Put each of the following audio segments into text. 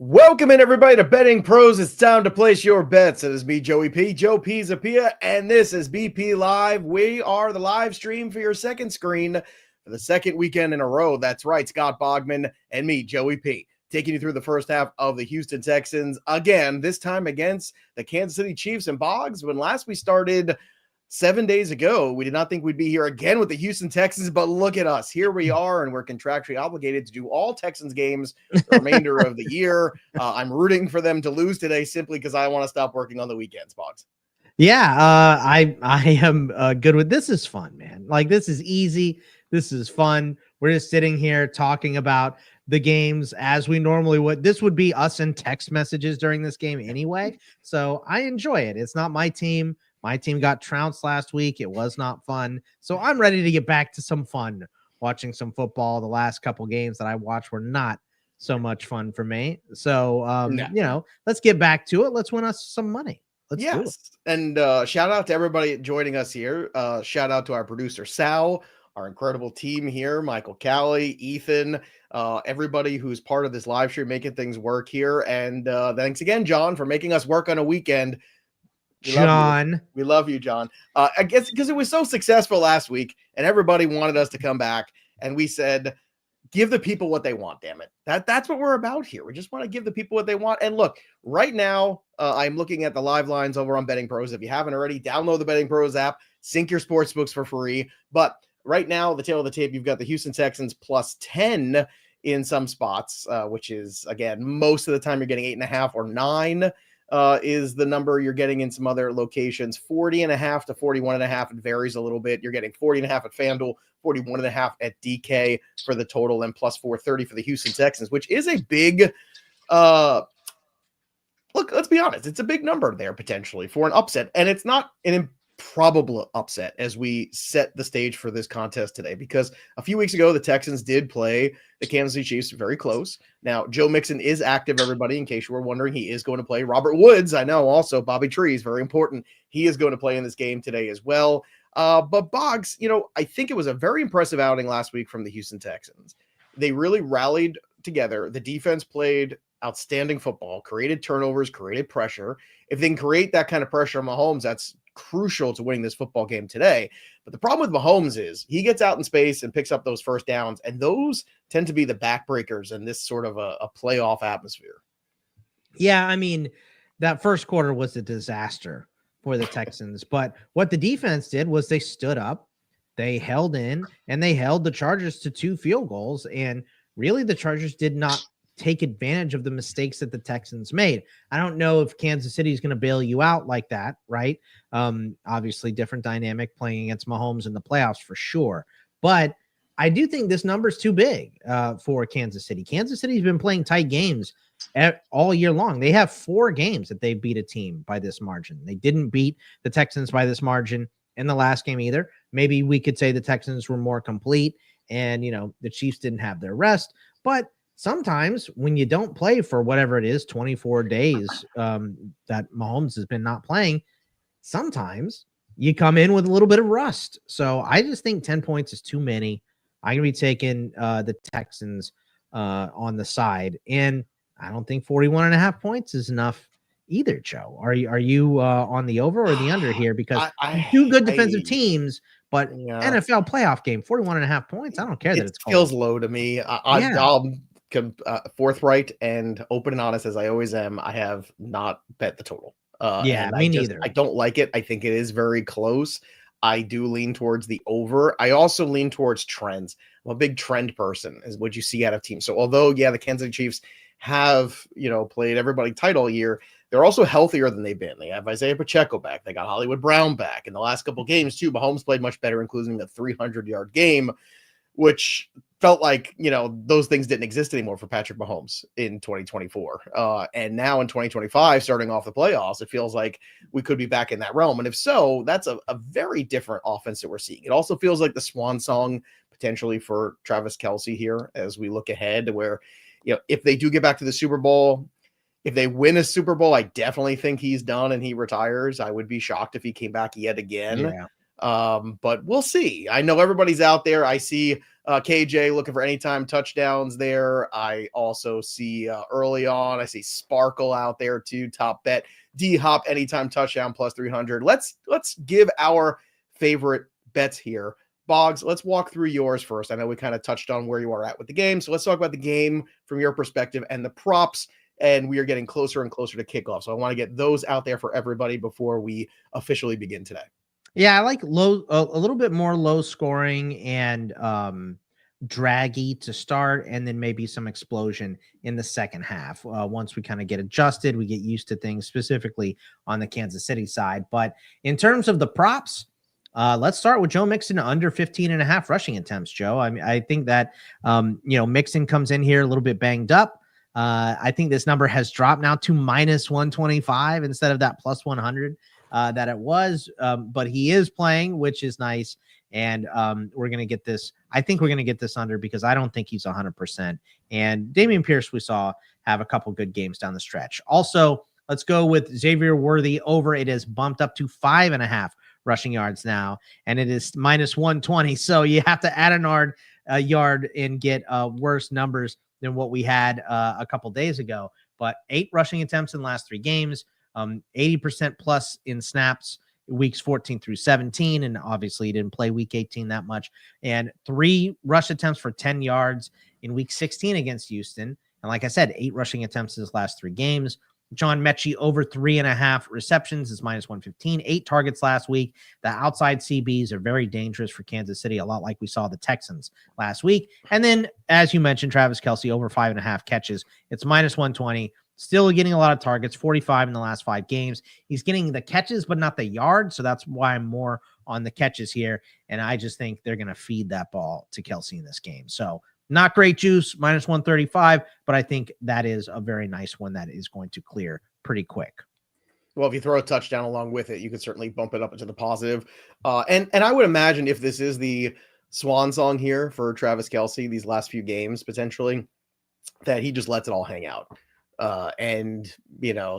Welcome in, everybody, to Betting Pros. It's time to place your bets. It is me, Joey P, Joe Pisapia, and this is BP Live. We are the live stream for your second screen for the second weekend in a row. That's right, Scott Bogman and me, Joey P, taking you through the first half of the Houston Texans. Again, this time against the Kansas City Chiefs. And Boggs, when last we started 7 days ago, we did not think we'd be here again with the Houston Texans, but look at us. Here we are, and we're contractually obligated to do all Texans games the remainder of the year. I'm rooting for them to lose today simply because I want to stop working on the weekends, Boggs. Yeah, I am good with this. Is fun, man. Like, this is easy. This is fun. We're just sitting here talking about the games as we normally would. This would be us in text messages during this game anyway. So I enjoy it. It's not my team. My team got trounced last week. It was not fun. So I'm ready to get back to some fun watching some football. The last couple games that I watched were not so much fun for me. So, let's get back to it. Let's win us some money. Let's do it. And shout out to everybody joining us here. Shout out to our producer, Sal, our incredible team here, Michael Callie, Ethan, everybody who's part of this live stream, making things work here. And thanks again, John, for making us work on a weekend. We love you, John. I guess because it was so successful last week and everybody wanted us to come back, and we said, give the people what they want, damn it. That's what we're about here. We just want to give the people what they want. And look, right now, I'm looking at the live lines over on BettingPros. If you haven't already, download the BettingPros app, sync your sportsbooks for free. But right now, the tail of the tape, you've got the Houston Texans plus 10 in some spots, which is, again, most of the time you're getting 8.5 or 9. Is the number you're getting in some other locations. 40.5 to 41.5. It varies a little bit. You're getting 40.5 at FanDuel, 41.5 at DK for the total, and plus 430 for the Houston Texans, which is a big, look, let's be honest. It's a big number there potentially for an upset, and it's not an improbable upset as we set the stage for this contest today, because a few weeks ago, the Texans did play the Kansas City Chiefs very close. Now, Joe Mixon is active, everybody, in case you were wondering. He is going to play. Robert Woods, I know, also Bobby Trees, very important. He is going to play in this game today as well. But Boggs, I think it was a very impressive outing last week from the Houston Texans. They really rallied together. The defense played outstanding football, created turnovers, created pressure. If they can create that kind of pressure on Mahomes, that's crucial to winning this football game today. But the problem with Mahomes is he gets out in space and picks up those first downs, and those tend to be the backbreakers in this sort of a playoff atmosphere. Yeah, I mean, that first quarter was a disaster for the Texans, but what the defense did was they stood up, they held in, and they held the Chargers to 2 field goals, and really the Chargers did not take advantage of the mistakes that the Texans made. I don't know if Kansas City is going to bail you out like that, right? Obviously, different dynamic playing against Mahomes in the playoffs for sure. But I do think this number is too big for Kansas City. Kansas City's been playing tight games all year long. They have 4 games that they beat a team by this margin. They didn't beat the Texans by this margin in the last game either. Maybe we could say the Texans were more complete and, the Chiefs didn't have their rest. But sometimes when you don't play for whatever it is, 24 days that Mahomes has been not playing, sometimes you come in with a little bit of rust. So I just think 10 points is too many. I'm going to be taking the Texans on the side. And I don't think 41.5 points is enough either, Joe. Are you on the over or the under here? Because two good defensive teams, but NFL playoff game, 41.5 points. I don't care that it's cold. It feels low to me. I'll forthright and open and honest as I always am. I have not bet the total. Me neither. I don't like it. I think it is very close. I do lean towards the over. I also lean towards trends. I'm a big trend person, is what you see out of teams. So although, the Kansas City Chiefs have, played everybody tight all year, they're also healthier than they've been. They have Isaiah Pacheco back. They got Hollywood Brown back. In the last couple games, too, Mahomes played much better, including the 300-yard game, which felt like, those things didn't exist anymore for Patrick Mahomes in 2024. And now in 2025, starting off the playoffs, it feels like we could be back in that realm. And if so, that's a very different offense that we're seeing. It also feels like the swan song potentially for Travis Kelce here as we look ahead to where, if they do get back to the Super Bowl, if they win a Super Bowl, I definitely think he's done and he retires. I would be shocked if he came back yet again. Yeah. But we'll see. I know everybody's out there. I see KJ looking for anytime touchdowns there. I also see early on, I see Sparkle out there too. Top bet. D-Hop anytime touchdown plus 300. Let's give our favorite bets here. Boggs, let's walk through yours first. I know we kind of touched on where you are at with the game. So let's talk about the game from your perspective and the props. And we are getting closer and closer to kickoff. So I want to get those out there for everybody before we officially begin today. Yeah, I like a little bit more low scoring and draggy to start, and then maybe some explosion in the second half. Once we kind of get adjusted, we get used to things, specifically on the Kansas City side. But in terms of the props, let's start with Joe Mixon under 15.5 rushing attempts, Joe. I mean, I think that, Mixon comes in here a little bit banged up. I think this number has dropped now to minus 125 instead of that plus 100 that it was. But he is playing, which is nice. And we're going to get this. I think we're going to get this under because I don't think he's 100%. And Dameon Pierce, we saw have a couple good games down the stretch. Also, let's go with Xavier Worthy over. It is bumped up to 5.5 rushing yards now, and it is minus 120. So you have to add a yard and get worse numbers than what we had a couple days ago. But 8 rushing attempts in the last 3 games, 80% plus in snaps weeks 14 through 17. And obviously he didn't play week 18 that much, and 3 rush attempts for 10 yards in week 16 against Houston. And like I said, 8 rushing attempts in his last 3 games. John Mechie over 3.5 receptions is minus 115, 8 targets last week. The outside CBs are very dangerous for Kansas City, a lot like we saw the Texans last week. And then, as you mentioned, Travis Kelce over 5.5 catches. It's minus 120. Still getting a lot of targets, 45 in the last 5 games. He's getting the catches, but not the yards. So that's why I'm more on the catches here. And I just think they're going to feed that ball to Kelce in this game. So not great juice, minus 135, but I think that is a very nice one that is going to clear pretty quick. Well, if you throw a touchdown along with it, you could certainly bump it up into the positive. And I would imagine if this is the swan song here for Travis Kelce, these last few games potentially, that he just lets it all hang out. And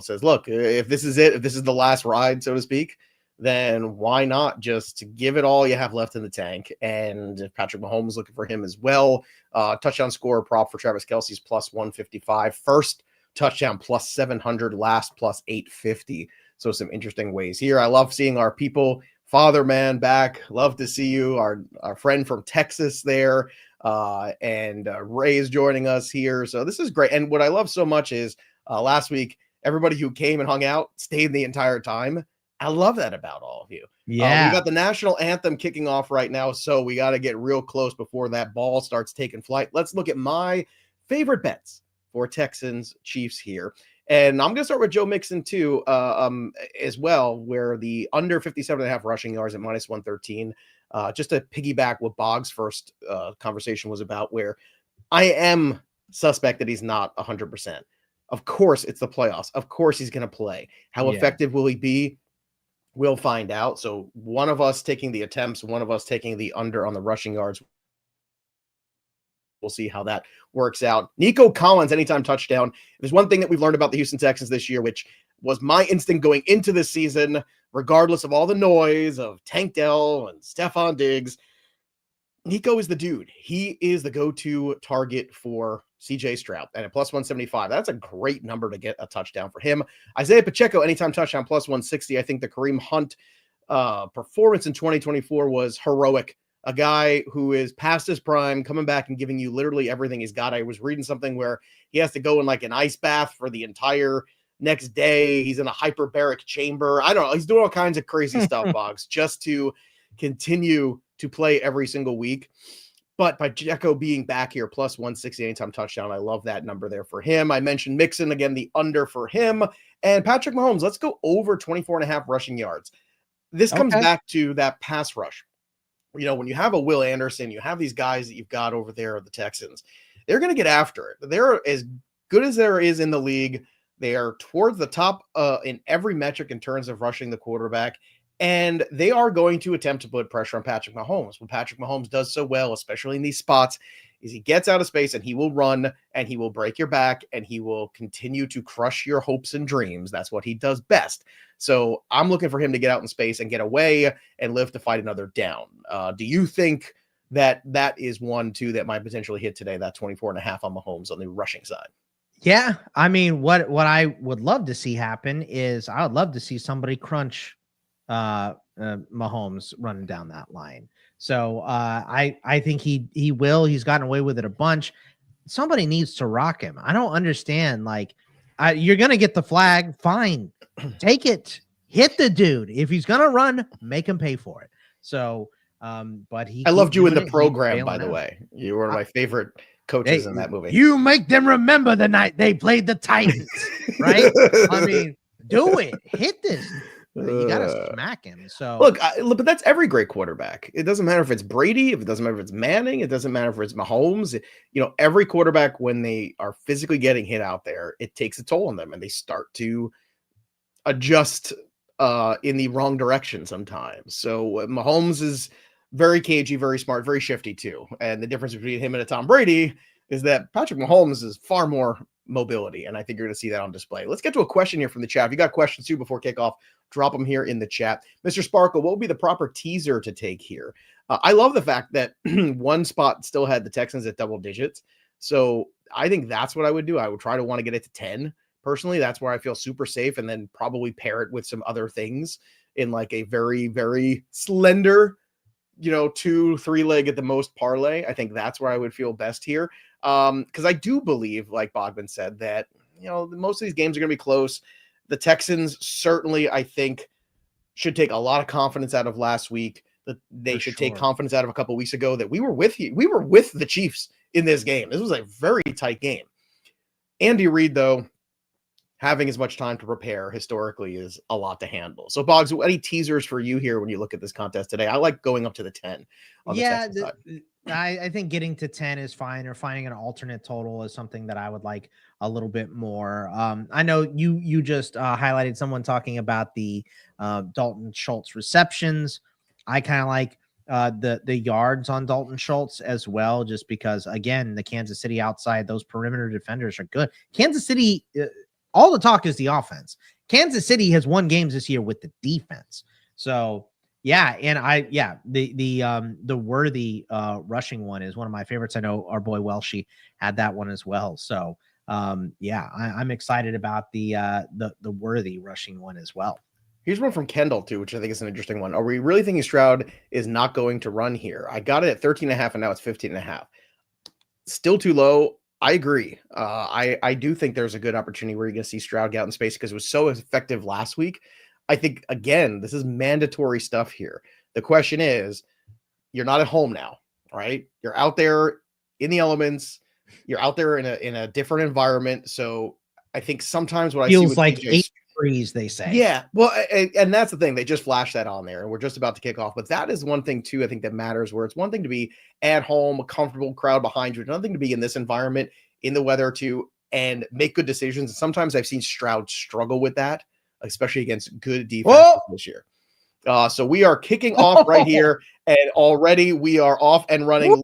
says, look, if this is it, if this is the last ride, so to speak, then why not just give it all you have left in the tank? And if Patrick Mahomes is looking for him as well, touchdown score prop for Travis Kelce's plus 155, first touchdown plus 700, last plus 850. So some interesting ways here. I love seeing our people, Father Man back. Love to see you, our friend from Texas there. And Ray is joining us here. So this is great. And what I love so much is last week, everybody who came and hung out stayed the entire time. I love that about all of you. Yeah. We got the national anthem kicking off right now. So we got to get real close before that ball starts taking flight. Let's look at my favorite bets for Texans Chiefs here. And I'm going to start with Joe Mixon too, as well, where the under 57.5 rushing yards at minus 113. Just to piggyback what Boggs' first conversation was about, where I am suspect that he's not 100%. Of course, it's the playoffs. Of course, he's going to play. How effective will he be? We'll find out. So one of us taking the attempts, one of us taking the under on the rushing yards. We'll see how that works out. Nico Collins, anytime touchdown. There's one thing that we've learned about the Houston Texans this year, which was my instinct going into this season, regardless of all the noise of Tank Dell and Stephon Diggs. Nico is the dude. He is the go-to target for CJ Stroud. And at plus 175, that's a great number to get a touchdown for him. Isaiah Pacheco, anytime touchdown, plus 160. I think the Kareem Hunt performance in 2024 was heroic. A guy who is past his prime, coming back and giving you literally everything he's got. I was reading something where he has to go in like an ice bath for the entire next day. He's in a hyperbaric chamber. I don't know. He's doing all kinds of crazy stuff, Boggs, just to continue to play every single week. But Pacheco being back here, plus 160 anytime touchdown, I love that number there for him. I mentioned Mixon, again, the under for him. And Patrick Mahomes, let's go over 24.5 rushing yards. This comes back to that pass rush. When you have a Will Anderson, you have these guys that you've got over there at the Texans, they're going to get after it. They're as good as there is in the league. They are towards the top in every metric in terms of rushing the quarterback. And they are going to attempt to put pressure on Patrick Mahomes. What Patrick Mahomes does so well, especially in these spots, is he gets out of space and he will run and he will break your back and he will continue to crush your hopes and dreams. That's what he does best. So I'm looking for him to get out in space and get away and live to fight another down. Do you think that is one too that might potentially hit today, that 24.5 on Mahomes on the rushing side. Yeah, I mean, what I would love to see happen is I would love to see somebody crunch Mahomes running down that line. So I think he will. He's gotten away with it a bunch. Somebody needs to rock him. I don't understand. Like, you're gonna get the flag, fine, take it, hit the dude. If he's gonna run, make him pay for it. So, but I loved you in the program, by the way. You were one of my favorite coaches in that movie. You make them remember the night they played the Titans, right? I mean, do it. Hit this. You gotta smack him. So look, but that's every great quarterback. It doesn't matter if it's Brady, it doesn't matter if it's Manning, it doesn't matter if it's Mahomes. Every quarterback, when they are physically getting hit out there, it takes a toll on them, and they start to adjust in the wrong direction sometimes. So Mahomes is very cagey, very smart, very shifty too. And the difference between him and a Tom Brady is that Patrick Mahomes is far more mobility, and I think you're going to see that on display. Let's get to a question here from the chat. If you got questions too before kickoff, drop them here in the chat. Mr. Sparkle, what would be the proper teaser to take here? I love the fact that one spot still had the Texans at double digits. So I think that's what I would do. I would try to want to get it to 10. Personally, that's where I feel super safe, and then probably pair it with some other things in like a very, very slender, 2-3 leg at the most parlay. I think that's where I would feel best here. Because I do believe, like Bogman said, that, most of these games are going to be close. The Texans certainly, I think, should take a lot of confidence out of last week. That they should take confidence out of a couple of weeks ago that we were with you. We were with the Chiefs in this game. This was a very tight game. Andy Reid, though, having as much time to prepare historically is a lot to handle. So, Boggs, any teasers for you here when you look at this contest today? I like going up to the 10 on the Texans side. I think getting to 10 is fine, or finding an alternate total is something that I would like a little bit more. I know you just highlighted someone talking about the Dalton Schultz receptions. I kind of like the yards on Dalton Schultz as well, just because, again, the Kansas City outside, those perimeter defenders are good. Kansas City, all the talk is the offense. Kansas City has won games this year with the defense. So, yeah, and the Worthy rushing one is one of my favorites. I know our boy Welshie had that one as well. So, I'm excited about the Worthy rushing one as well. Here's one from Kendall too, which I think is an interesting one. Are we really thinking Stroud is not going to run here? I got it at 13.5, and now it's 15.5. Still too low. I agree. I do think there's a good opportunity where you're going to see Stroud get out in space because it was so effective last week. I think, again, this is mandatory stuff here. The question is, you're not at home now, right? You're out there in the elements. You're out there in a different environment. So I think sometimes what feels I see like with 8 degrees, they say. Yeah. Well, and that's the thing. They just flashed that on there, and we're just about to kick off. But that is one thing too, I think, that matters, where it's one thing to be at home, a comfortable crowd behind you. It's another thing to be in this environment, in the weather too, and make good decisions. And sometimes I've seen Stroud struggle with that, especially against good defense this year. So we are kicking off right here, and already we are off and running.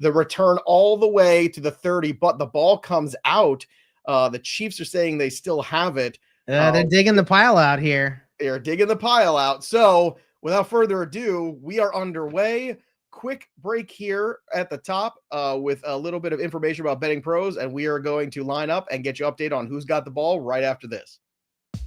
The return all the way to the 30, but the ball comes out. The Chiefs are saying they still have it. They're digging the pile out here. They're digging the pile out. So without further ado, we are underway. Quick break here at the top with a little bit of information about BettingPros, and we are going to line up and get you updated on who's got the ball right after this.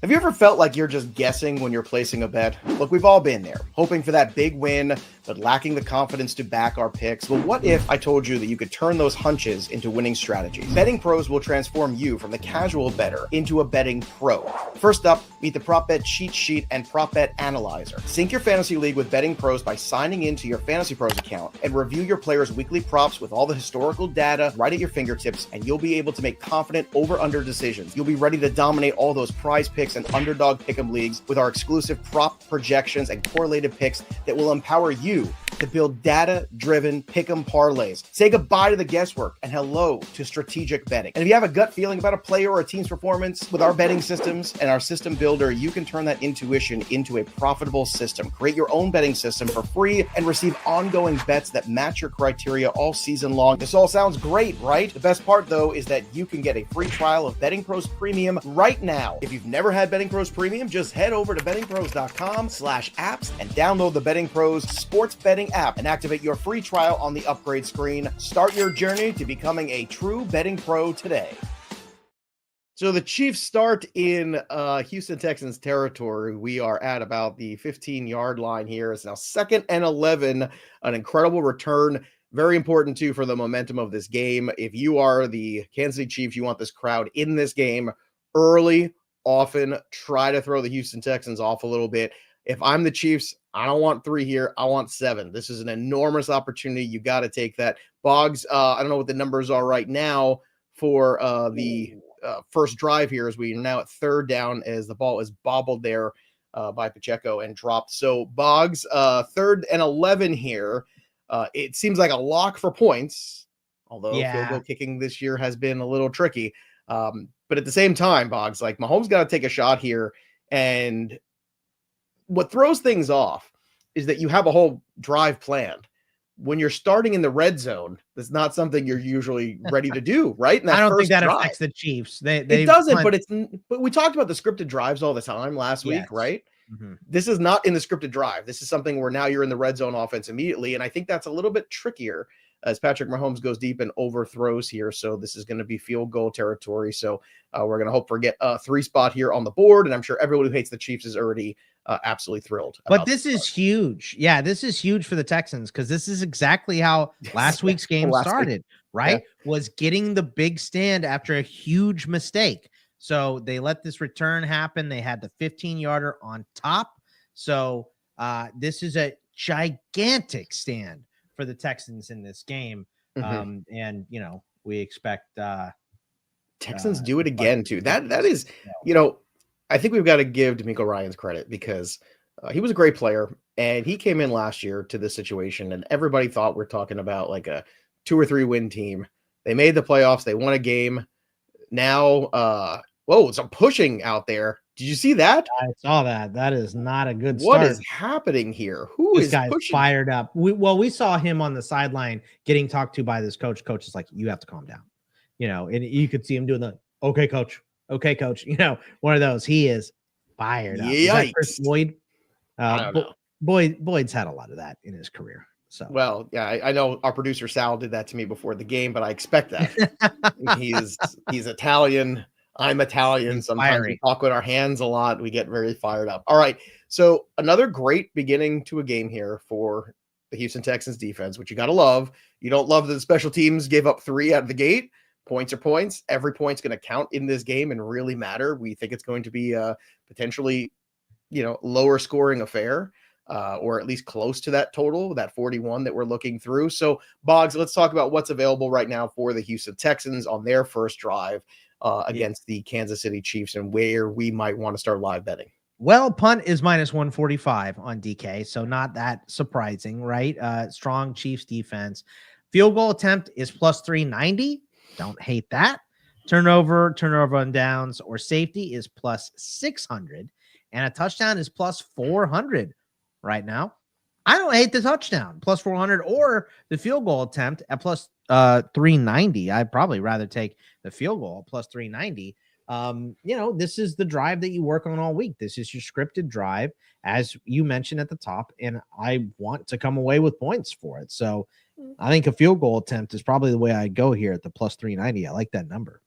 Have you ever felt like you're just guessing when you're placing a bet? Look, we've all been there, hoping for that big win, but lacking the confidence to back our picks. Well, what if I told you that you could turn those hunches into winning strategies? BettingPros will transform you from the casual bettor into a betting pro. First up, meet the Prop Bet Cheat Sheet and Prop Bet Analyzer. Sync your fantasy league with BettingPros by signing into your Fantasy Pros account and review your players' weekly props with all the historical data right at your fingertips, and you'll be able to make confident over-under decisions. You'll be ready to dominate all those prize picks and underdog pick'em leagues with our exclusive prop projections and correlated picks that will empower you to build data-driven pick'em parlays. Say goodbye to the guesswork and hello to strategic betting. And if you have a gut feeling about a player or a team's performance, with our betting systems and our system builder, you can turn that intuition into a profitable system. Create your own betting system for free and receive ongoing bets that match your criteria all season long. This all sounds great, right? The best part, though, is that you can get a free trial of BettingPros Premium right now. If you've never had BettingPros Premium, just head over to bettingpros.com/apps and download the BettingPros Sports Betting betting app and activate your free trial on the upgrade screen. Start your journey to becoming a true betting pro today. So the Chiefs start in Houston Texans territory. We are at about the 15-yard line here. It's now 2nd and 11, an incredible return. Very important, too, for the momentum of this game. If you are the Kansas City Chiefs, you want this crowd in this game early, often. Try to throw the Houston Texans off a little bit. If I'm the Chiefs, I don't want 3 here. I want 7. This is an enormous opportunity. You got to take that. Boggs, I don't know what the numbers are right now for the first drive here, as we are now at 3rd down as the ball is bobbled there by Pacheco and dropped. So Boggs, 3rd and 11 here. It seems like a lock for points, although field goal kicking this year has been a little tricky. But at the same time, Boggs, like Mahomes got to take a shot here. And what throws things off is that you have a whole drive planned. When you're starting in the red zone, that's not something you're usually ready to do, right? And I don't think that affects the Chiefs. It doesn't, but we talked about the scripted drives all the time last week, right? Mm-hmm. This is not in the scripted drive. This is something where now you're in the red zone offense immediately, and I think that's a little bit trickier as Patrick Mahomes goes deep and overthrows here. So this is going to be field goal territory. So we're going to hope for get a 3 spot here on the board, and I'm sure everyone who hates the Chiefs is already absolutely thrilled. But this is huge. Yeah, this is huge for the Texans because this is exactly how last week's game started, right? Yeah. Was getting the big stand after a huge mistake. So they let this return happen. They had the 15-yarder on top. So this is a gigantic stand for the Texans in this game. Mm-hmm. And, you know, we expect Texans do it again, too. That is, you know, I think we've got to give D'Amico Ryans credit because he was a great player and he came in last year to this situation and everybody thought we're talking about like a 2 or 3 win team. They made the playoffs. They won a game. Now, some pushing out there. Did you see that? I saw that. That is not a good start. What is happening here? This guy's fired up? We saw him on the sideline getting talked to by this coach. Coach is like, you have to calm down. You know, and you could see him doing the, okay, coach. You know, one of those. He is fired up. Is that Chris Boyd? I don't know. Boyd's had a lot of that in his career. So, well, yeah, I know our producer Sal did that to me before the game, but I expect that. He's Italian. I'm Italian. Sometimes we talk with our hands a lot. We get very fired up. All right. So another great beginning to a game here for the Houston Texans defense, which you got to love. You don't love that the special teams gave up 3 out of the gate. Points are points. Every point's going to count in this game and really matter. We think it's going to be a potentially, lower scoring affair, or at least close to that total, that 41 that we're looking through. So, Boggs, let's talk about what's available right now for the Houston Texans on their first drive against the Kansas City Chiefs and where we might want to start live betting. Well, punt is -145 on DK, so not that surprising, right? Strong Chiefs defense. Field goal attempt is +390. Don't hate that. Turnover on downs or safety is +600, and a touchdown is +400 right now. I don't hate the touchdown +400 or the field goal attempt at +390. I'd probably rather take the field goal +390. This is the drive that you work on all week. This is your scripted drive, as you mentioned at the top, and I want to come away with points for it. So I think a field goal attempt is probably the way I go here at the +390. I like that number.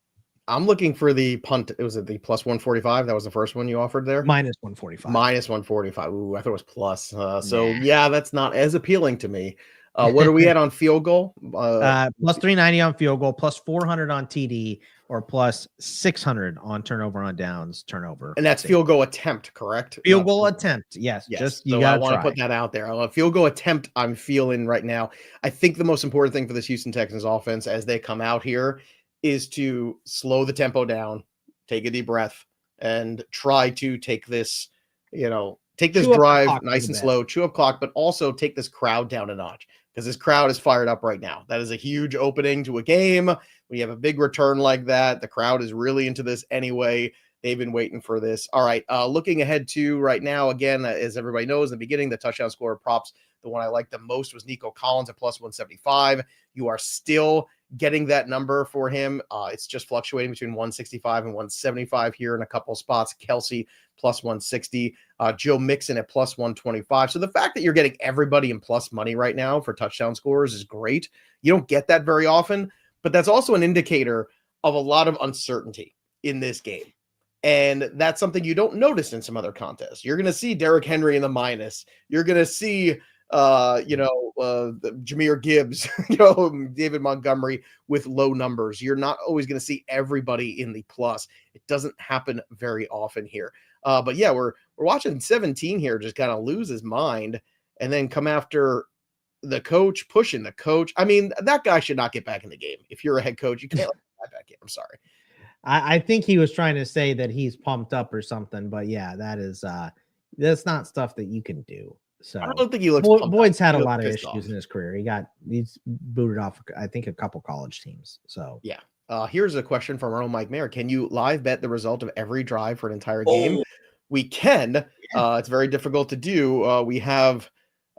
I'm looking for the punt. It was the +145. That was the first one you offered there. -145. -145. Ooh, I thought it was plus. Yeah, that's not as appealing to me. What are we at on field goal? +390 on field goal, +400 on TD, or +600 on turnover on downs, turnover. And that's field goal attempt, correct? Field goal attempt, yes. Just you got to want to put that out there. A field goal attempt I'm feeling right now. I think the most important thing for this Houston Texans offense as they come out here is to slow the tempo down, take a deep breath, and try to take this, drive nice and slow, chew up clock, but also take this crowd down a notch because this crowd is fired up right now. That is a huge opening to a game. When you have a big return like that, the crowd is really into this anyway. They've been waiting for this. All right, looking ahead to right now, again, as everybody knows, in the beginning, the touchdown scorer props, the one I liked the most was Nico Collins at +175. You are still getting that number for him. It's just fluctuating between 165 and 175 here in a couple spots. Kelsey plus 160, Joe Mixon at plus 125. So the fact that you're getting everybody in plus money right now for touchdown scores is great. You don't get that very often, but that's also an indicator of a lot of uncertainty in this game. And that's something you don't notice in some other contests. You're going to see Derrick Henry in the minus. You're going to see, Jahmyr Gibbs, David Montgomery with low numbers. You're not always going to see everybody in the plus. It doesn't happen very often here. But yeah, we're watching 17 here just kind of lose his mind and then come after the coach, pushing the coach. I mean, that guy should not get back in the game. If you're a head coach, you can't let that back in. I'm sorry. I think he was trying to say that he's pumped up or something, but yeah, that's not stuff that you can do. So I don't think he looks. Boyd's had a lot of issues in his career. He's booted off, I think, a couple college teams. So yeah. Here's a question from our own Mike Mayer. Can you live bet the result of every drive for an entire game? We can. It's very difficult to do. We have.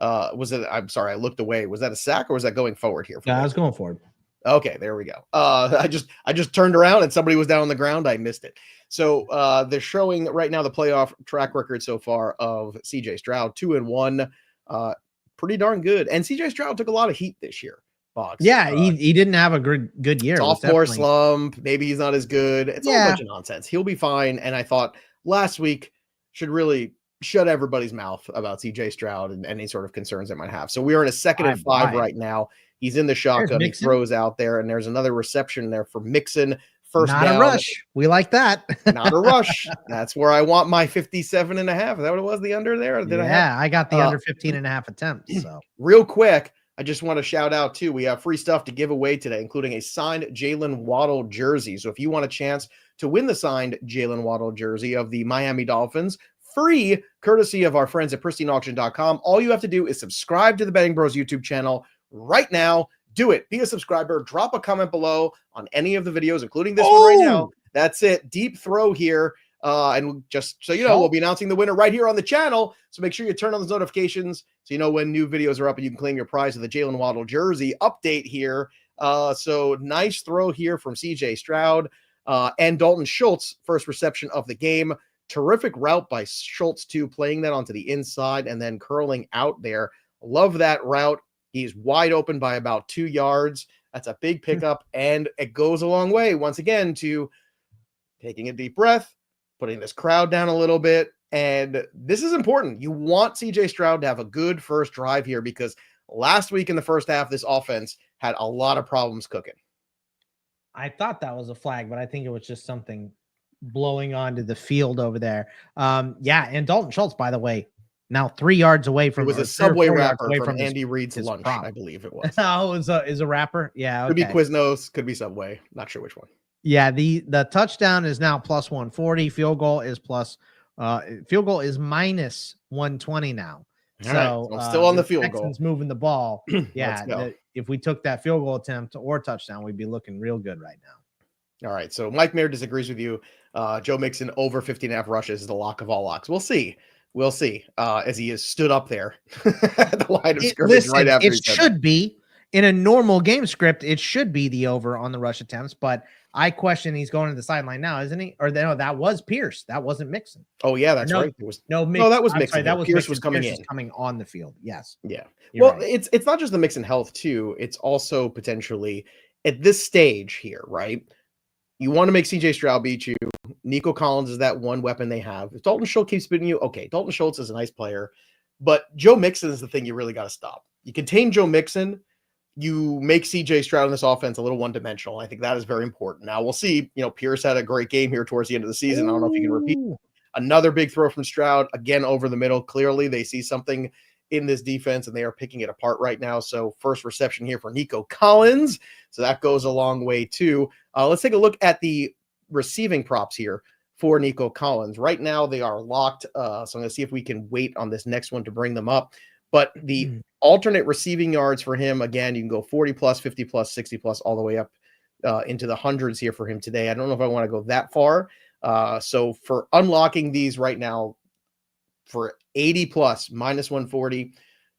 I'm sorry, I looked away. Was that a sack or was that going forward here? Yeah, I was going forward. Okay, there we go. I just turned around and somebody was down on the ground. I missed it. So they're showing right now the playoff track record so far of CJ Stroud, 2-1, pretty darn good. And CJ Stroud took a lot of heat this year. Box. Yeah, he didn't have a good year. Sophomore slump. Maybe he's not as good. It's all a bunch of nonsense. He'll be fine. And I thought last week should really shut everybody's mouth about CJ Stroud and any sort of concerns they might have. So we are in a 2nd and 5 right now. He's in the shotgun. He throws out there, and there's another reception there for Mixon. First not down. A rush. We like that. Not a rush. That's where I want my 57.5. Is that what it was? The under there? I got the under 15.5 attempts. So real quick, I just want to shout out too. We have free stuff to give away today, including a signed Jalen Waddle jersey. So if you want a chance to win the signed Jalen Waddle jersey of the Miami Dolphins, free, courtesy of our friends at pristineauction.com. All you have to do is subscribe to the Betting Bros YouTube channel right now. Do it. Be a subscriber. Drop a comment below on any of the videos, including this one right now. That's it. Deep throw here. And just so you know, we'll be announcing the winner right here on the channel. So make sure you turn on those notifications so you know when new videos are up and you can claim your prize of the Jalen Waddle jersey update here. So nice throw here from CJ Stroud and Dalton Schultz, first reception of the game. Terrific route by Schultz too, playing that onto the inside and then curling out there. Love that route. He's wide open by about 2 yards. That's a big pickup, and it goes a long way, once again, to taking a deep breath, putting this crowd down a little bit, and this is important. You want CJ Stroud to have a good first drive here because last week in the first half, this offense had a lot of problems cooking. I thought that was a flag, but I think it was just something blowing onto the field over there. And Dalton Schultz, by the way, now 3 yards away from. It was a Subway wrapper from Andy Reid's lunch, I believe it was. Oh, it was a wrapper. Yeah, okay. Could be Quiznos, could be Subway. Not sure which one. Yeah, the touchdown is now plus 140. Field goal is minus 120 now. All so right. Still on the field Texans goal. Moving the ball. Yeah, if we took that field goal attempt or touchdown, we'd be looking real good right now. All right, so Mike Mayer disagrees with you. Joe Mixon over 15.5 rushes is the lock of all locks. We'll see. As he is stood up there at the line of scrimmage right after. It should be in a normal game script. It should be the over on the rush attempts, but I question he's going to the sideline now, isn't he? Or no, that was Pierce. That wasn't Mixon. Oh yeah, that's right. That was Mixon. Sorry, that was Pierce Mixon. was coming Pierce coming on the field. Yes. Yeah. Well, right. It's not just the Mixon health too. It's also potentially at this stage here, right? You want to make CJ Stroud beat you. Nico Collins is that one weapon they have. If Dalton Schultz keeps beating you, okay, Dalton Schultz is a nice player, but Joe Mixon is the thing you really got to stop. You contain Joe Mixon, you make CJ Stroud in this offense a little one-dimensional. I think that is very important. Now we'll see. Pierce had a great game here towards the end of the season. I don't know if you can repeat. Another big throw from Stroud, again over the middle. Clearly, they see something in this defense, and they are picking it apart right now. So first reception here for Nico Collins. So that goes a long way too. Let's take a look at the receiving props here for Nico Collins. Right now they are locked. So I'm going to see if we can wait on this next one to bring them up. But the alternate receiving yards for him, again, you can go 40 plus, 50 plus, 60 plus, all the way up into the hundreds here for him today. I don't know if I want to go that far. So for unlocking these right now, for 80 plus, minus 140,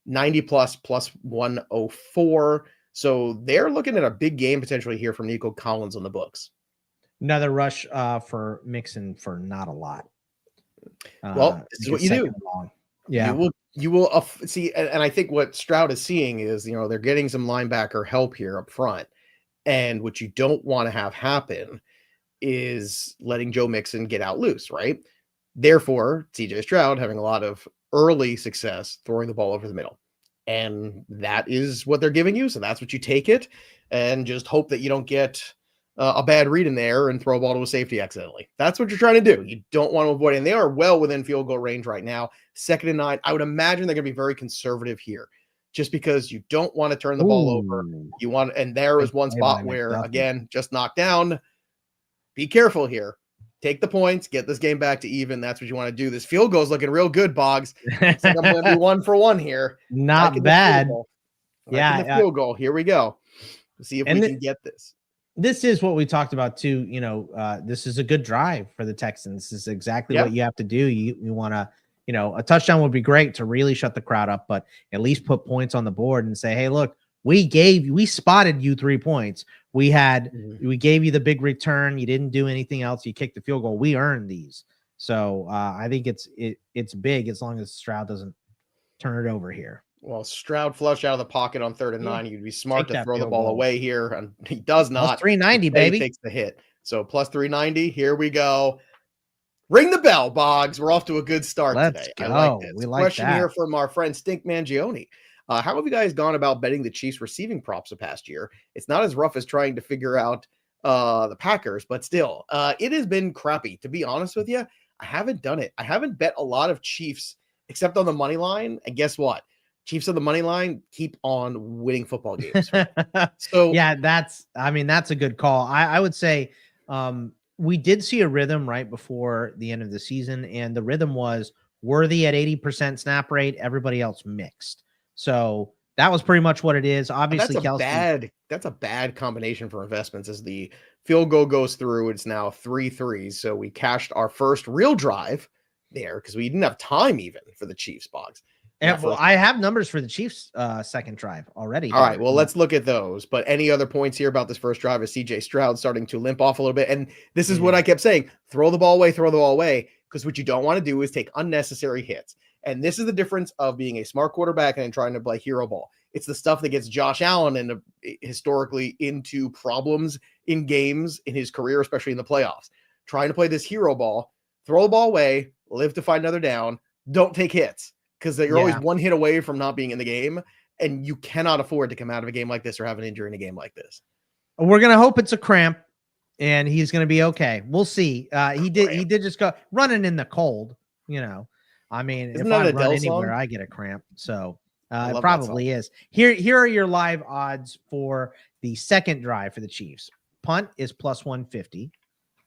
90 plus, plus 104. So they're looking at a big game potentially here from Nico Collins on the books. Another rush for Mixon for not a lot. Well, this is what you do. Long. Yeah. You will see, and I think what Stroud is seeing is, they're getting some linebacker help here up front. And what you don't want to have happen is letting Joe Mixon get out loose, right? Therefore, CJ Stroud having a lot of early success throwing the ball over the middle. And that is what they're giving you. So that's what you take it and just hope that you don't get a bad read in there and throw a ball to a safety accidentally. That's what you're trying to do. You don't want to avoid it. And they are well within field goal range right now. 2nd and 9. I would imagine they're going to be very conservative here just because you don't want to turn the ball over. You want, and there is one spot where, again, just knocked down. Be careful here. Take the points, get this game back to even. That's what you want to do. This field goal is looking real good, Boggs. It's like I'm going to be 1 for 1 here. Not bad. Yeah. The field goal. Here we go. Let's see if we can get this. This is what we talked about too. This is a good drive for the Texans. This is exactly what you have to do. You want to, a touchdown would be great to really shut the crowd up, but at least put points on the board and say, hey, look, we spotted you 3 points. We gave you the big return. You didn't do anything else. You kicked the field goal. We earned these. So I think it's big as long as Stroud doesn't turn it over here. Well, Stroud flushed out of the pocket on 3rd and 9. You'd be smart to throw the ball away here, and he does not. Plus 390, baby. He takes the hit. So plus 390. Here we go. Ring the bell, Boggs. We're off to a good start today. Go. I like this. We like Question that. here from our friend Stink Mangione. How have you guys gone about betting the Chiefs receiving props the past year? It's not as rough as trying to figure out the Packers, but still, it has been crappy. To be honest with you, I haven't done it. I haven't bet a lot of Chiefs except on the money line. And guess what? Chiefs on the money line keep on winning football games. So yeah, that's a good call. I would say we did see a rhythm right before the end of the season, and the rhythm was Worthy at 80% snap rate, everybody else mixed. So that was pretty much what it is. Obviously, that's a bad combination for investments. As the field goal goes through, it's now 3-3. So we cashed our first real drive there because we didn't have time even for the Chiefs, Boggs. And I have numbers for the Chiefs' second drive already. All right, well, let's look at those. But any other points here about this first drive is CJ Stroud starting to limp off a little bit. And this is what I kept saying, throw the ball away, because what you don't want to do is take unnecessary hits. And this is the difference of being a smart quarterback and trying to play hero ball. It's the stuff that gets Josh Allen historically into problems in games in his career, especially in the playoffs. Trying to play this hero ball, throw the ball away, live to find another down, don't take hits. Because you're always one hit away from not being in the game, and you cannot afford to come out of a game like this or have an injury in a game like this. We're going to hope it's a cramp, and he's going to be okay. We'll see. He did just go running in the cold, I mean, if I run anywhere, I get a cramp. So it probably is. Here are your live odds for the second drive for the Chiefs. Punt is plus 150.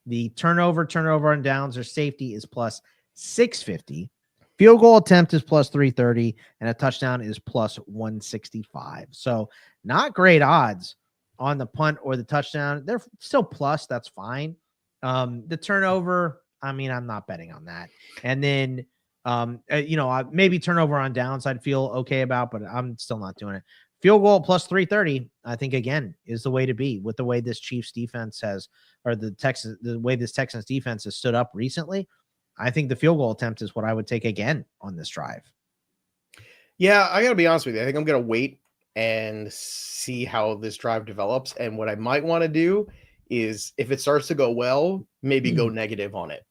The turnover on downs or safety is plus 650. Field goal attempt is plus 330, and a touchdown is plus 165. So not great odds on the punt or the touchdown. They're still plus. That's fine. The turnover, I'm not betting on that. And then, maybe turnover on downs I'd feel okay about, but I'm still not doing it. Field goal plus 330, I think, again, is the way to be with the way this Chiefs defense the way this Texans defense has stood up recently. I think the field goal attempt is what I would take again on this drive. Yeah, I got to be honest with you. I think I'm going to wait and see how this drive develops. And what I might want to do is if it starts to go well, maybe go negative on it.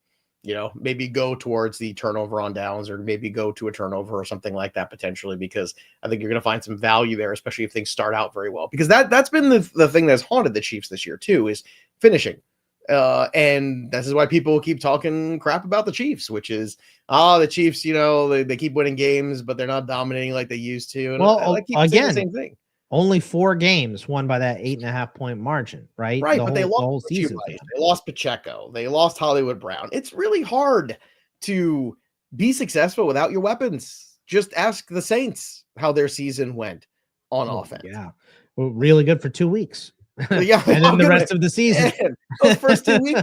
Maybe go towards the turnover on downs or maybe go to a turnover or something like that potentially, because I think you're going to find some value there, especially if things start out very well. Because that's been the thing that's haunted the Chiefs this year too, is finishing. And this is why people keep talking crap about the Chiefs, which is, the Chiefs, they keep winning games, but they're not dominating like they used to. And I keep saying the same thing. Only 4 games won by that 8.5 point margin, right? Right, but they lost the whole season. They lost Pacheco. They lost Hollywood Brown. It's really hard to be successfthen without your weapons. Just ask the Saints how their season went on offense. Yeah, well, really good for 2 weeks. Yeah, and then the rest of the season. Man, those first 2 weeks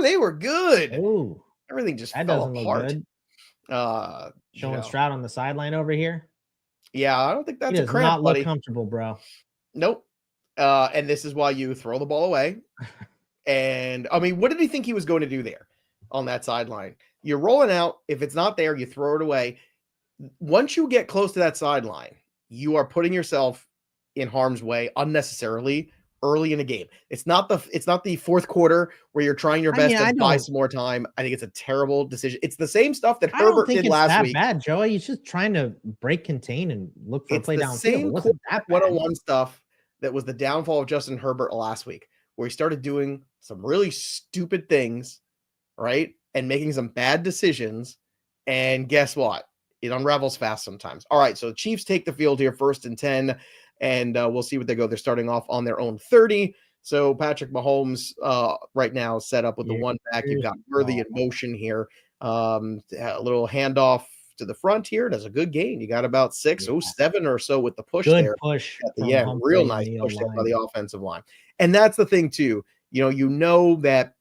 they were good. Ooh, everything just that fell doesn't apart. Look good. Showing Stroud on the sideline over here. Yeah, I don't think that's a cramp, not look buddy. comfortable, bro. Nope. And this is why you throw the ball away. And I mean, what did he think he was going to do there on that sideline? You're rolling out. If it's not there, you throw it away. Once you get close to that sideline, you are putting yourself in harm's way unnecessarily early in a game. It's not the fourth quarter where you're trying your best to buy some more time. I think it's a terrible decision. It's the same stuff that Herbert did last week. Bad, Joey. He's just trying to break, contain, and look for a play downfield. It wasn't that bad. One-on-one stuff that was the downfall of Justin Herbert last week, where he started doing some really stupid things, right? And making some bad decisions. And guess what? It unravels fast sometimes. All right, so the Chiefs take the field here, 1st and 10, and we'll see what they go. They're starting off on their own 30. So Patrick Mahomes right now set up with the one back. You've got Worthy in motion here. A little handoff to the front here. Does a good gain. You got about 6-7 or so with the push good there. Push. Yeah, real nice push there by the offensive line. And that's the thing too. You know that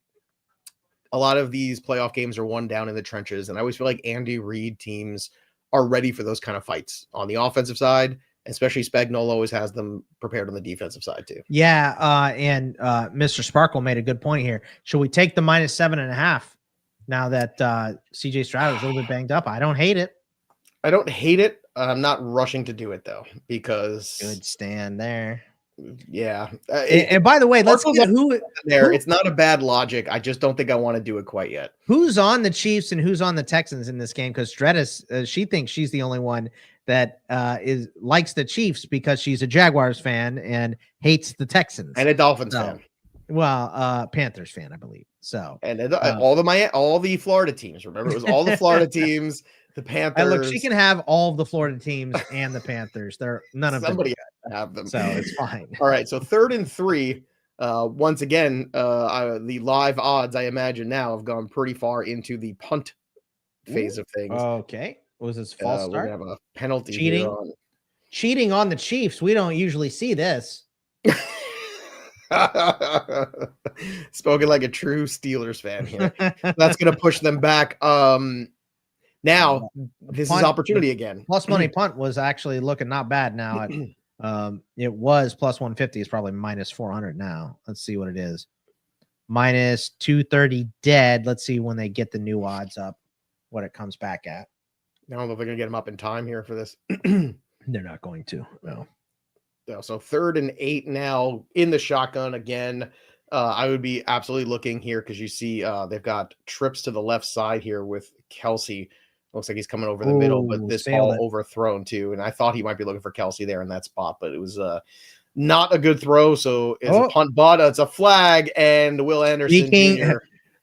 a lot of these playoff games are won down in the trenches. And I always feel like Andy Reid teams are ready for those kind of fights on the offensive side, especially Spagnuolo always has them prepared on the defensive side too. Yeah. And Mr. Sparkle made a good point here. Should we take the -7.5 now that CJ Stroud is a little bit banged up? I don't hate it. I don't hate it. I'm not rushing to do it though, because good stand there. Yeah. And by the way, let's get who there. It's not a bad logic. I just don't think I want to do it quite yet. Who's on the Chiefs and who's on the Texans in this game? Because Strettis, she thinks she's the only one that likes the Chiefs because she's a Jaguars fan and hates the Texans and a Dolphins fan. Well, Panthers fan, I believe. So and all the Florida teams. Remember, it was all the Florida teams. The Panthers. Look, she can have all of the Florida teams and the Panthers. They're none of somebody them. have them, so it's fine. All right, so 3rd and 3. Once again, the live odds, I imagine now, have gone pretty far into the punt phase of things. Okay, was this false start? We have a penalty. Cheating on the Chiefs. We don't usually see this. Spoken like a true Steelers fan here. That's going to push them back. Now this is opportunity again. Plus money punt was actually looking not bad now. It was plus 150. It's probably minus 400 now. Let's see what it is. Minus 230 dead. Let's see when they get the new odds up, what it comes back at. I don't know if they're going to get them up in time here for this. They're not going to. No. So 3rd and 8 now in the shotgun again. I would be absolutely looking here because you see they've got trips to the left side here with Kelsey. Looks like he's coming over the middle, but this ball overthrown too. And I thought he might be looking for Kelsey there in that spot, but it was not a good throw. So it's a punt, but it's a flag, and Will Anderson Jr.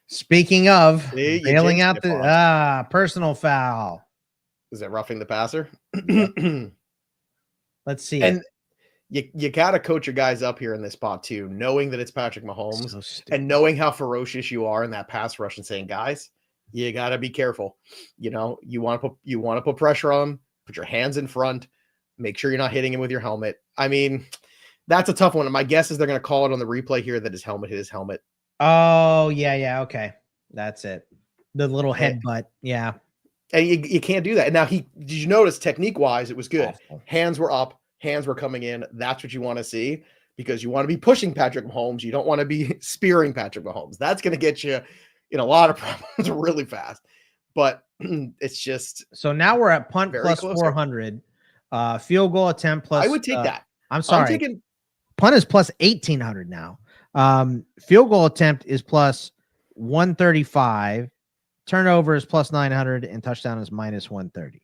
Speaking of bailing out the personal foul. Is it roughing the passer? Let's see. And you got to coach your guys up here in this spot too, knowing that it's Patrick Mahomes and knowing how ferocious you are in that pass rush and saying, guys, you got to be careful. You want to put pressure on him, put your hands in front, make sure you're not hitting him with your helmet. I mean, that's a tough one. My guess is they're going to call it on the replay here that his helmet hit his helmet. Oh, yeah. Okay. That's it. The little headbutt. Yeah. And you can't do that. And now did you notice technique wise, it was good. Awful. Hands were up, hands were coming in. That's what you want to see because you want to be pushing Patrick Mahomes. You don't want to be spearing Patrick Mahomes. That's going to get you in a lot of problems really fast. But it's just. So now we're at punt plus 400, field goal attempt plus. I would take that. I'm sorry. Punt is plus 1,800 now. Field goal attempt is plus 135. Turnover is plus 900 and touchdown is minus 130.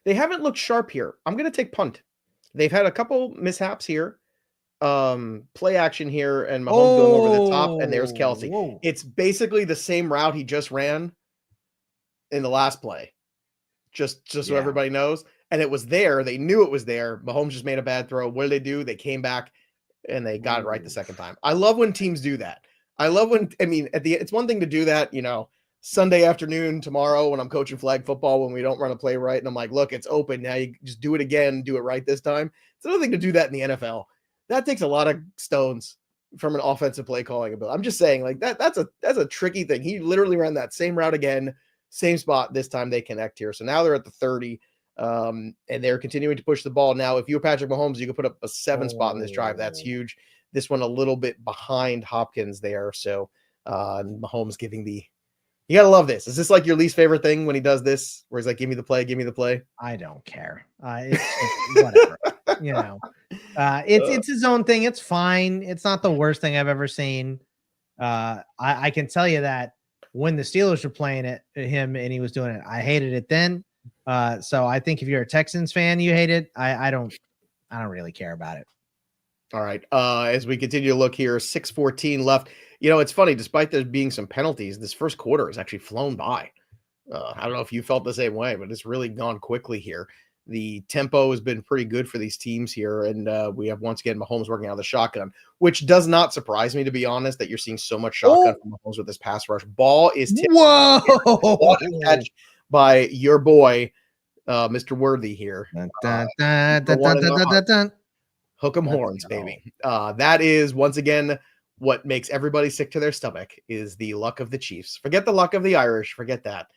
They haven't looked sharp here. I'm going to take punt. They've had a couple mishaps here. Play action here and Mahomes going over the top, and there's Kelsey. Whoa. It's basically the same route he just ran in the last play. Just so everybody knows. And it was there. They knew it was there. Mahomes just made a bad throw. What did they do? They came back and they got it right the second time. I love when teams do that. It's one thing to do that, Sunday afternoon tomorrow when I'm coaching flag football when we don't run a play right. And I'm like, look, it's open. Now you just do it again, do it right this time. It's another thing to do that in the NFL. That takes a lot of stones from an offensive play calling ability. I'm just saying like that's a tricky thing. He literally ran that same route again, same spot. This time they connect here. So now they're at the 30. And they're continuing to push the ball. Now, if you're Patrick Mahomes, you could put up a 7 spot in this drive. That's huge. This one a little bit behind Hopkins there. So Mahomes giving the, you got to love this. Is this like your least favorite thing when he does this, where he's like, give me the play, give me the play? I don't care. It's whatever, you know, it's his own thing. It's fine. It's not the worst thing I've ever seen. I can tell you that when the Steelers were playing him and he was doing it, I hated it then. So I think if you're a Texans fan, you hate it. I don't really care about it. All right. As we continue to look here, 6:14 left. You know, it's funny, despite there being some penalties, this first quarter has actually flown by. I don't know if you felt the same way, but it's really gone quickly here. The tempo has been pretty good for these teams here. And we have once again Mahomes working out of the shotgun, which does not surprise me, to be honest, that you're seeing so much shotgun from Mahomes with this pass rush. Ball is tipped. Whoa! Catch by your boy, Mr. Worthy here. Hook 'em horns, baby. That is, once again, what makes everybody sick to their stomach is the luck of the Chiefs. Forget the luck of the Irish. Forget that.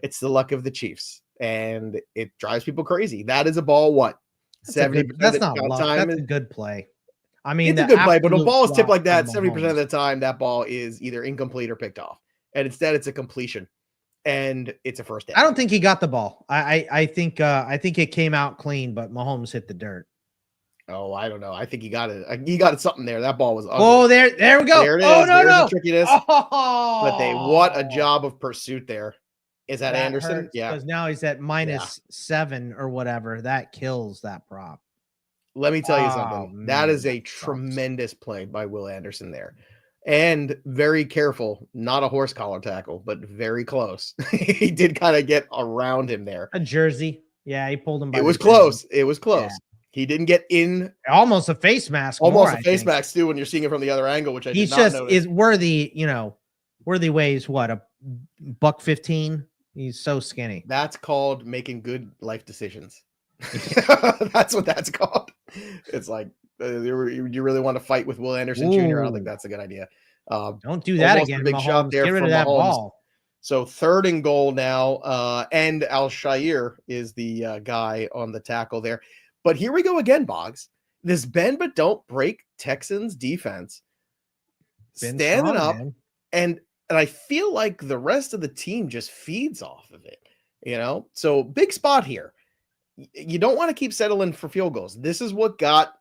It's the luck of the Chiefs. And it drives people crazy. That is a ball, what? 70%. That's not luck. That's a good play. I mean, it's a good play, but when a ball is tipped like that, 70% of the time, that ball is either incomplete or picked off. And instead, it's a completion. And it's a first down. I don't think he got the ball. I think it came out clean, but Mahomes hit the dirt. Oh, I don't know. I think he got it. He got it something there. That ball was ugly. Oh, there we go. There it is. Oh, There's no. the trickiness. Oh, But what a job of pursuit there. Is that Anderson? Yeah. Because now he's at -7 or whatever. That kills that prop. Let me tell you something. Man, that is a tremendous play by Will Anderson there. And very careful. Not a horse collar tackle, but very close. He did kind of get around him there. A jersey. Yeah, he pulled him by It was close. It was close. Yeah. He didn't get in. Almost a face mask. Almost a face mask too when you're seeing it from the other angle, which I did not notice. He's just is Worthy, you know, Worthy weighs what, a $115? He's so skinny. That's called making good life decisions. That's what that's called. It's like you really want to fight with Will Anderson Jr. I don't think that's a good idea. Don't do that again. Big shot there. Get rid of that ball. So 3rd and goal now. And Al-Shaair is the guy on the tackle there. But here we go again, Boggs. This bend but don't break Texans defense standing up, and I feel like the rest of the team just feeds off of it, you know? So big spot here. You don't want to keep settling for field goals. This is what got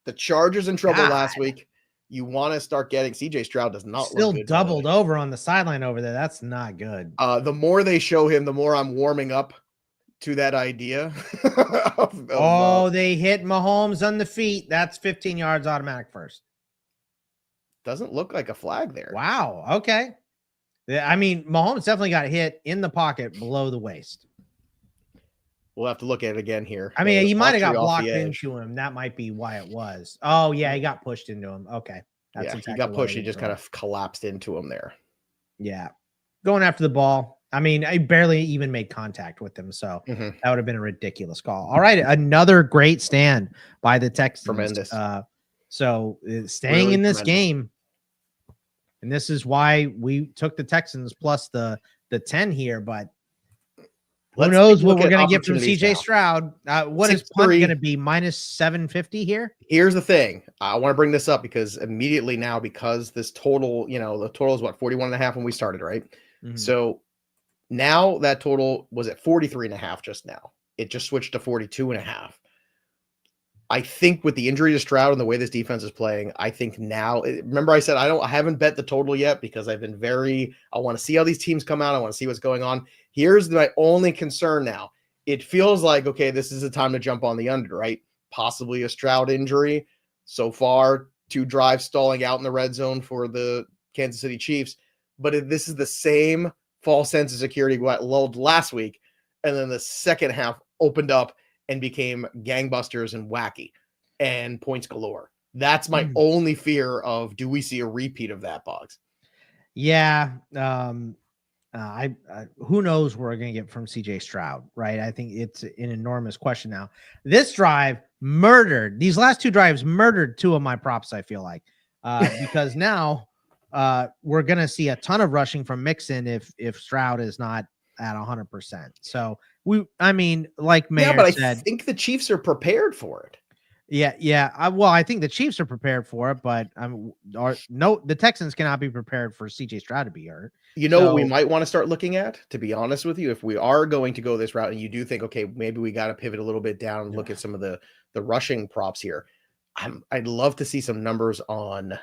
the Chargers in trouble last week. You want to start getting CJ Stroud does not still look good, doubled over on the sideline over there. That's not good. The more they show him, the more I'm warming up to that idea. They hit Mahomes on the feet. That's 15 yards automatic first. Doesn't look like a flag there. Wow. Okay. I mean, Mahomes definitely got hit in the pocket below the waist. We'll have to look at it again here. I mean, he might have got blocked into him. That might be why it was. Oh, yeah, he got pushed into him. Okay. That's exactly he got pushed. He just kind of collapsed into him there. Yeah. Going after the ball. I mean, I barely even made contact with him, so that would have been a ridiculous call. All right, another great stand by the Texans. Tremendous. So staying really in this game, and this is why we took the Texans plus the 10 here, but who knows what we're going to get from CJ Stroud. What is punt going to be? -750 here? Here's the thing. I want to bring this up because immediately now, because this total, you know, the total is what, 41.5 when we started, right? So now that total was at 43.5 just now. It just switched to 42.5. I think with the injury to Stroud and the way this defense is playing, I think now, remember I said I haven't bet the total yet because I've been I want to see how these teams come out. I want to see what's going on. Here's my only concern now. It feels like, okay, this is the time to jump on the under, right? Possibly a Stroud injury. So far, 2 drives stalling out in the red zone for the Kansas City Chiefs. But if this is the same false sense of security got lulled last week, and then the second half opened up and became gangbusters and wacky and points galore. That's my only fear of, do we see a repeat of that, Boggs? Yeah. Who knows what we're going to get from CJ Stroud, right? I think it's an enormous question now. This drive these last 2 drives murdered 2 of my props, I feel like, because now we're going to see a ton of rushing from Mixon if Stroud is not at 100%. So I mean, like Yeah, Mayor but I said, think the Chiefs are prepared for it. yeah. I think the Chiefs are prepared for it, but the Texans cannot be prepared for CJ Stroud to be hurt. You know what we So might want to start looking at, to be honest with you, if we are going to go this route and you do think, okay, maybe we got to pivot a little bit down and look at some of the rushing props here. I'd love to see some numbers on.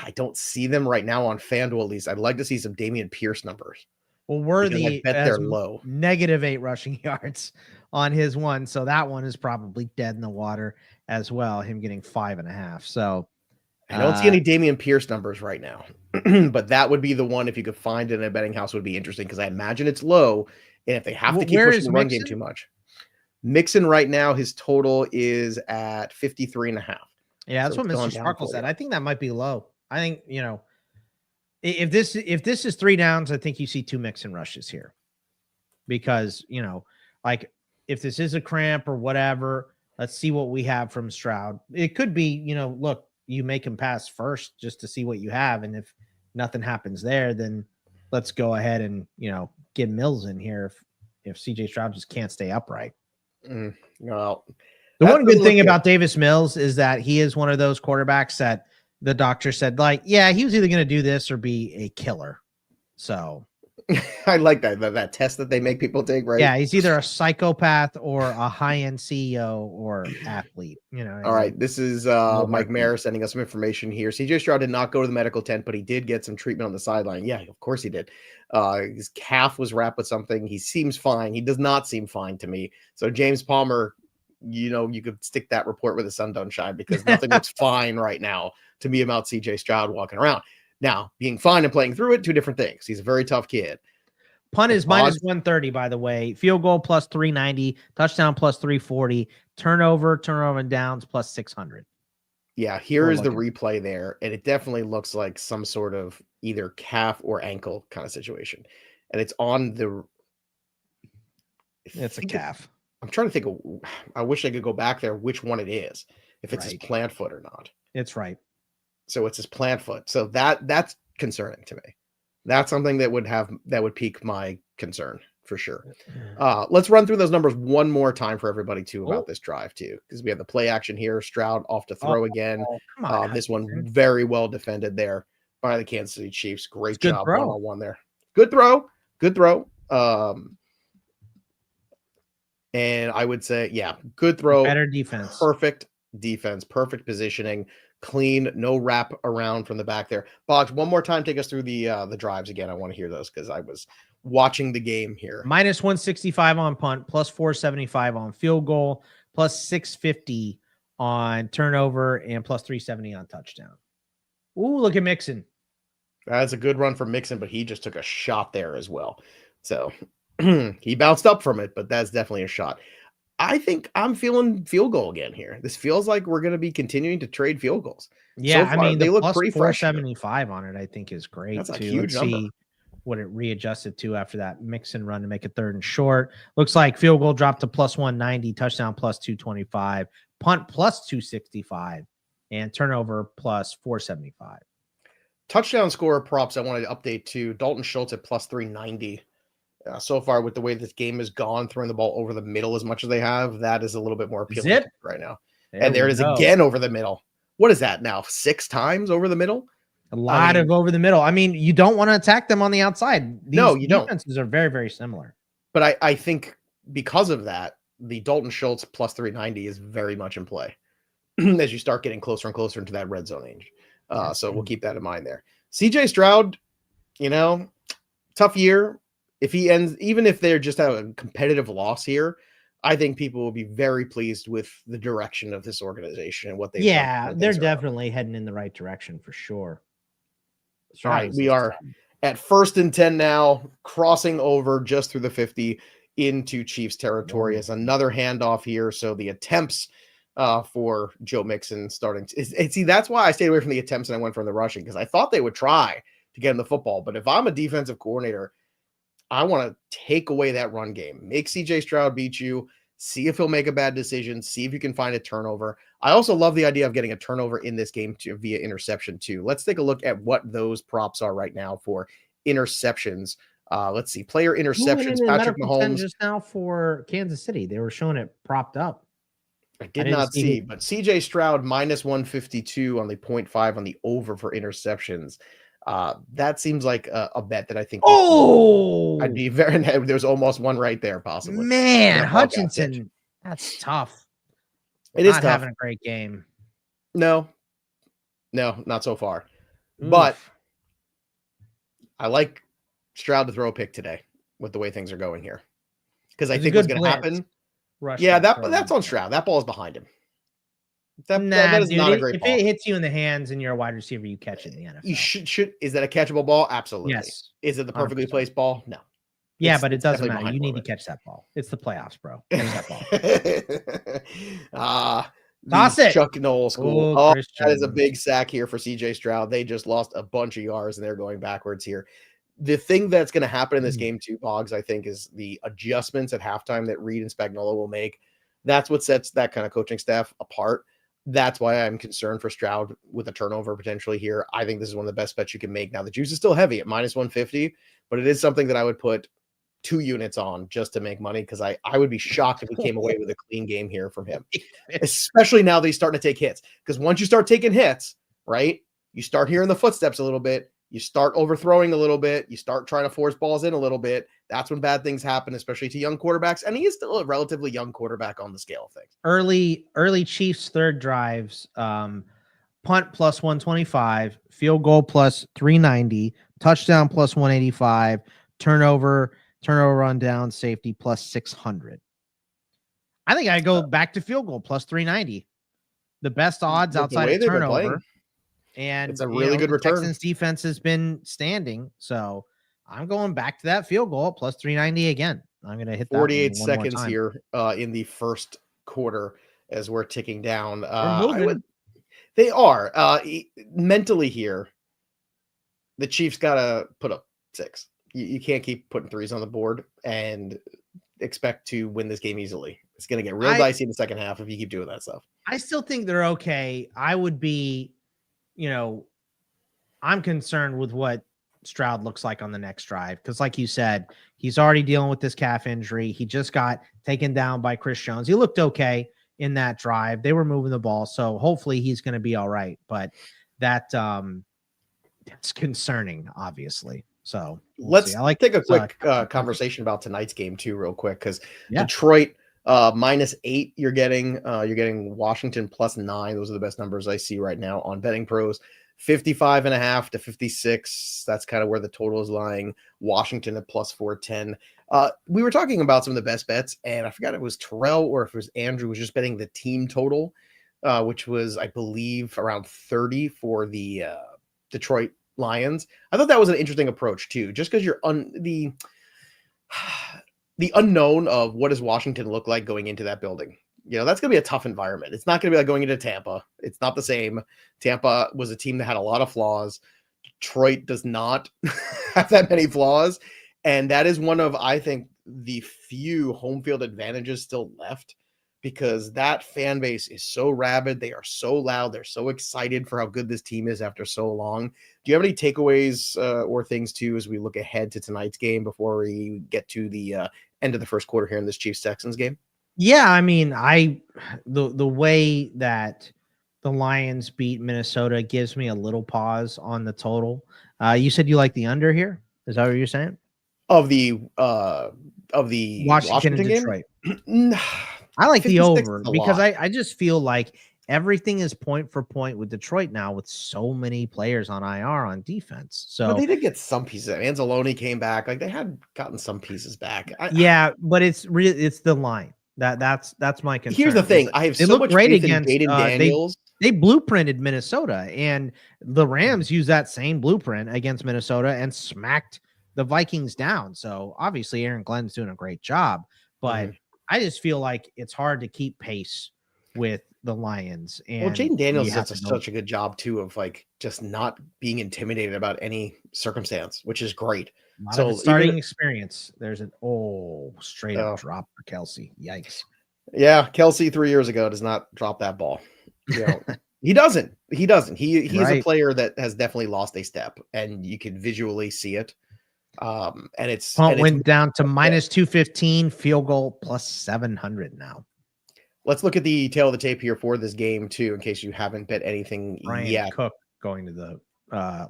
I don't see them right now on FanDuel at least. I'd like to see some Dameon Pierce numbers well, because I Worthy bet has they're low. -8 rushing yards on his one, so that one is probably dead in the water as well. Him getting 5.5. So I don't see any Dameon Pierce numbers right now, but that would be the one if you could find it in a betting house would be interesting because I imagine it's low. And if they have to keep where pushing is the run game Mixon? too much, Mixon right now, his total is at 53.5. Yeah, that's So what it's gone Mr. down Sparkle for said. you. I think that might be low. I think, if this is 3 downs, I think you see 2 Mixon rushes here. Because, like if this is a cramp or whatever, let's see what we have from Stroud. It could be, look, you make him pass first just to see what you have. And if nothing happens there, then let's go ahead and, get Mills in here if CJ Stroud just can't stay upright. Well, the one good thing about Davis Mills is that he is one of those quarterbacks that the doctor said, like, yeah, he was either going to do this or be a killer. So I like that test that they make people take, right? Yeah, he's either a psychopath or a high-end CEO or athlete. All right, this is Mike Mayer sending us some information here. CJ Stroud did not go to the medical tent, but he did get some treatment on the sideline. Yeah, of course he did. His calf was wrapped with something. He seems fine. He does not seem fine to me. So James Palmer, you could stick that report where the sun don't shine because nothing looks fine right now to me about CJ Stroud walking around. Now, being fine and playing through it, 2 different things. He's a very tough kid. Punt is -130, by the way. Field goal +390, touchdown +340, turnover and downs +600. Yeah, here is the replay there, and it definitely looks like some sort of either calf or ankle kind of situation. And it's on the. It's a calf. I'm trying to think of. I wish I could go back there. Which one it is? If it's his plant foot or not. It's right. So it's his plant foot. So that's concerning to me. That's something that would pique my concern for sure. Let's run through those numbers one more time for everybody too about this drive too, because we have the play action here. Stroud off to throw again. This one very well defended there by the Kansas City Chiefs. Great job one-on-one there. Good throw. And I would say, yeah, good throw. Better defense. Perfect defense. Perfect positioning. Clean, no wrap around from the back there. Boggs, one more time, take us through the drives again. I want to hear those because I was watching the game here. -165 on punt, +475 on field goal, +650 on turnover, and +370 on touchdown. Ooh, look at Mixon. That's a good run for Mixon, but he just took a shot there as well. So he bounced up from it, but that's definitely a shot. I think I'm feeling field goal again here. This feels like we're going to be continuing to trade field goals. Yeah, so far, they look pretty fresh. 475 on it, I think, is great. That's a too. huge Let's number. See what it readjusted to after that Mixon run to make it 3rd and short. Looks like field goal dropped to +190, touchdown +225, punt +265, and turnover +475. Touchdown scorer props I wanted to update to Dalton Schultz at +390. So far, with the way this game has gone, throwing the ball over the middle as much as they have, that is a little bit more appealing right now. And there it is again over the middle. What is that now? 6 times over the middle? A lot of over the middle. I mean, you don't want to attack them on the outside. No, you don't. Defenses are very, very similar. But I think because of that, the Dalton Schultz +390 is very much in play as you start getting closer and closer into that red zone range. So we'll keep that in mind there. CJ Stroud, tough year. If he ends, even if they're just a competitive loss here, I think people will be very pleased with the direction of this organization and what they've done. Yeah, they're definitely heading in the right direction for sure. All right, we are at 1st and 10 now, crossing over just through the 50 into Chiefs territory as another handoff here. So the attempts for Joe Mixon starting. See, that's why I stayed away from the attempts and I went from the rushing because I thought they would try to get him the football. But if I'm a defensive coordinator, I want to take away that run game. Make CJ Stroud beat you. See if he'll make a bad decision. See if you can find a turnover. I also love the idea of getting a turnover in this game via interception too. Let's take a look at what those props are right now for interceptions Let's see. Player Who went interceptions. in the Patrick medical tent Mahomes. just now for Kansas City? They were showing it propped up. I did didn't not see see, who- but CJ Stroud minus 152 on the 0.5 on the over for interceptions. That seems like a bet that I think I'd Oh be very. There's almost one right there, possibly. man, That ball got tipped. Hutchinson. That's tough. It is Not tough. having a great game. No, not so far. But Oof. I like Stroud to throw a pick today with the way things are going here, because I It's a think what's good going to blitz. happen. Rush Yeah, that throw. that's on Stroud. That ball is behind him. That Nah, is dude, not a great if ball. it hits you in the hands and you're a wide receiver, you catch it in the NFL. You should. Is that a catchable ball? Absolutely. Yes. Is it the perfectly 100%. placed ball? No. Yeah, It's but it doesn't definitely matter. behind You need to Bogman. catch that ball. It's the playoffs, bro. Catch that ball. The Toss it. Chuck Noll school. Oh, Oh, Christian. that is a big sack here for CJ Stroud. They just lost a bunch of yards and they're going backwards here. The thing that's going to happen in this game too, Boggs, I think, is the adjustments at halftime that Reed and Spagnuolo will make. That's what sets that kind of coaching staff apart. That's why I'm concerned for Stroud with a turnover potentially here. I think this is one of the best bets you can make. Now, the juice is still heavy at minus 150, but it is something that I would put 2 units on just to make money, because I would be shocked if we came away with a clean game here from him, especially now that he's starting to take hits. Because once you start taking hits, right, you start hearing the footsteps a little bit. You start overthrowing a little bit. You start trying to force balls in a little bit. That's when bad things happen, especially to young quarterbacks. And he is still a relatively young quarterback on the scale of things. Early Chiefs third drives, punt plus 125, field goal plus 390, touchdown plus 185, turnover run down, safety plus 600. I think I go back to field goal plus 390. The best odds outside of turnover. And it's a really good return. Texans defense has been standing, so I'm going back to that field goal plus 390 again. I'm going to hit that 48 seconds here in the first quarter as we're ticking down. They are mentally here. The Chiefs got to put up 6. You can't keep putting 3s on the board and expect to win this game easily. It's going to get real dicey in the second half if you keep doing that stuff. I still think they're okay. I would be, I'm concerned with what Stroud looks like on the next drive. Because like you said, he's already dealing with this calf injury. He just got taken down by Chris Jones. He looked okay in that drive. They were moving the ball. So hopefully he's going to be all right. But that's concerning, obviously. So let's take a quick conversation about tonight's game too, real quick. Because Detroit -8, you're getting Washington +9. Those are the best numbers I see right now on BettingPros. 55.5 to 56. That's kind of where the total is lying. Washington at +410. We were talking about some of the best bets, and I forgot it was Terrell or if it was Andrew was just betting the team total, which was, I believe, around 30 for the Detroit Lions. I thought that was an interesting approach too, just because you're the unknown of what does Washington look like going into that building. That's going to be a tough environment. It's not going to be like going into Tampa. It's not the same. Tampa was a team that had a lot of flaws. Detroit does not have that many flaws. And that is one of, I think, the few home field advantages still left, because that fan base is so rabid. They are so loud. They're so excited for how good this team is after so long. Do you have any takeaways or things too, as we look ahead to tonight's game before we get to the end of the first quarter here in this Chiefs-Texans game? Yeah, I mean, the way that the Lions beat Minnesota gives me a little pause on the total. You said you like the under here? Is that what you're saying? Of the Washington and game? Detroit. I like the over because I just feel like everything is point for point with Detroit now, with so many players on IR on defense. So but they did get some pieces. Anzalone came back. Like, they had gotten some pieces back. But it's the line. That's my concern. Here's the thing. I have so much faith in Jaden Daniels. They blueprinted Minnesota, and the Rams used that same blueprint against Minnesota and smacked the Vikings down. So obviously Aaron Glenn's doing a great job, but I just feel like it's hard to keep pace with the Lions. And Jaden Daniels does such a good job too of like just not being intimidated about any circumstance, which is great. So starting experience, there's an straight up drop for Kelsey. Yikes. Yeah, Kelsey 3 years ago does not drop that ball. He doesn't. He's a player that has definitely lost a step, and you can visually see it. And it's Punt went down to minus 215, field goal plus 700 now. Let's look at the tail of the tape here for this game too, in case you haven't bet anything yet. Cook going to the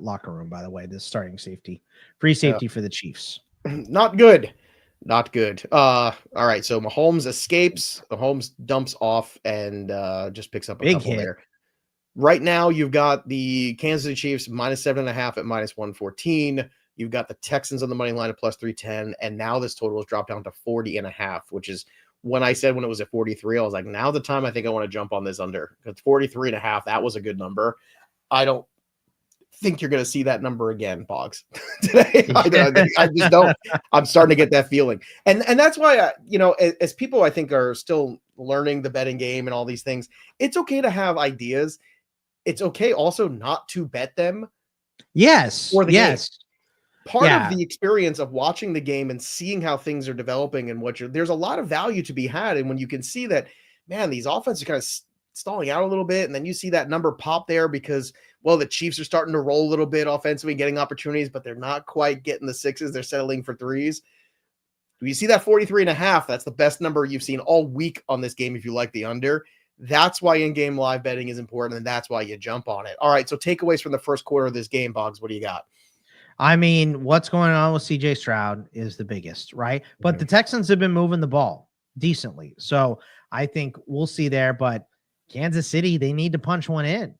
locker room, by the way, this starting safety, free safety for the Chiefs. Not good. Not good. All right. So Mahomes escapes. Mahomes dumps off and just picks up a couple there. Right now, you've got the Kansas City Chiefs minus 7.5 at minus 114. You've got the Texans on the money line at plus 310. And now this total has dropped down to 40.5, which is when I said when it was at 43, I was like, now the time I think I want to jump on this under. It's 43.5. That was a good number. I don't think you're going to see that number again, Boggs. Today. I just don't. I'm starting to get that feeling. And that's why, as people I think are still learning the betting game and all these things, it's okay to have ideas. It's okay also not to bet them. Yes. Game. Part of the experience of watching the game and seeing how things are developing and there's a lot of value to be had. And when you can see that, man, these offenses are kind of stalling out a little bit. And then you see that number pop there because, well, the Chiefs are starting to roll a little bit offensively, getting opportunities, but they're not quite getting the sixes. They're settling for threes. Do you see that 43.5? That's the best number you've seen all week on this game if you like the under. That's why in-game live betting is important, and that's why you jump on it. All right, so takeaways from the first quarter of this game, Boggs, what do you got? I mean, what's going on with CJ Stroud is the biggest, right? But the Texans have been moving the ball decently. So I think we'll see there, but Kansas City, they need to punch one in.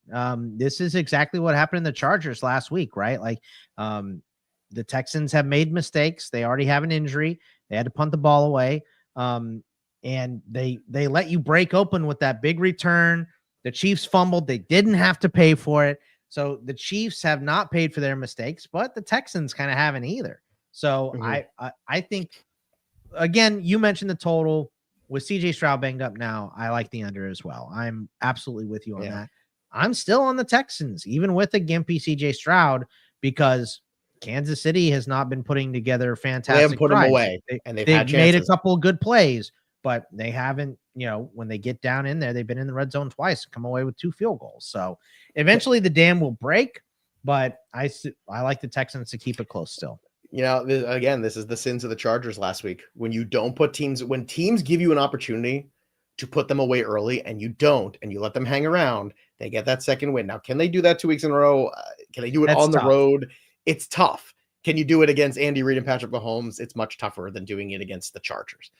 This is exactly what happened in the Chargers last week, right? Like the Texans have made mistakes. They already have an injury. They had to punt the ball away. And they let you break open with that big return. The Chiefs fumbled. They didn't have to pay for it. So the Chiefs have not paid for their mistakes, but the Texans kind of haven't either. So I think, again, you mentioned the total with CJ Stroud banged up now. I like the under as well. I'm absolutely with you on that. I'm still on the Texans, even with a gimpy CJ Stroud, because Kansas City has not been putting together fantastic. They haven't put them away, and they've made a couple of good plays, but they haven't, when they get down in there, they've been in the red zone twice, come away with 2 field goals. So eventually the dam will break, but I like the Texans to keep it close still. Again, this is the sins of the Chargers last week. When you don't put when teams give you an opportunity to put them away early and you don't, and you let them hang around, they get that second win. Now, can they do that 2 weeks in a row? Can they do it on the road? It's tough. Can you do it against Andy Reid and Patrick Mahomes? It's much tougher than doing it against the Chargers.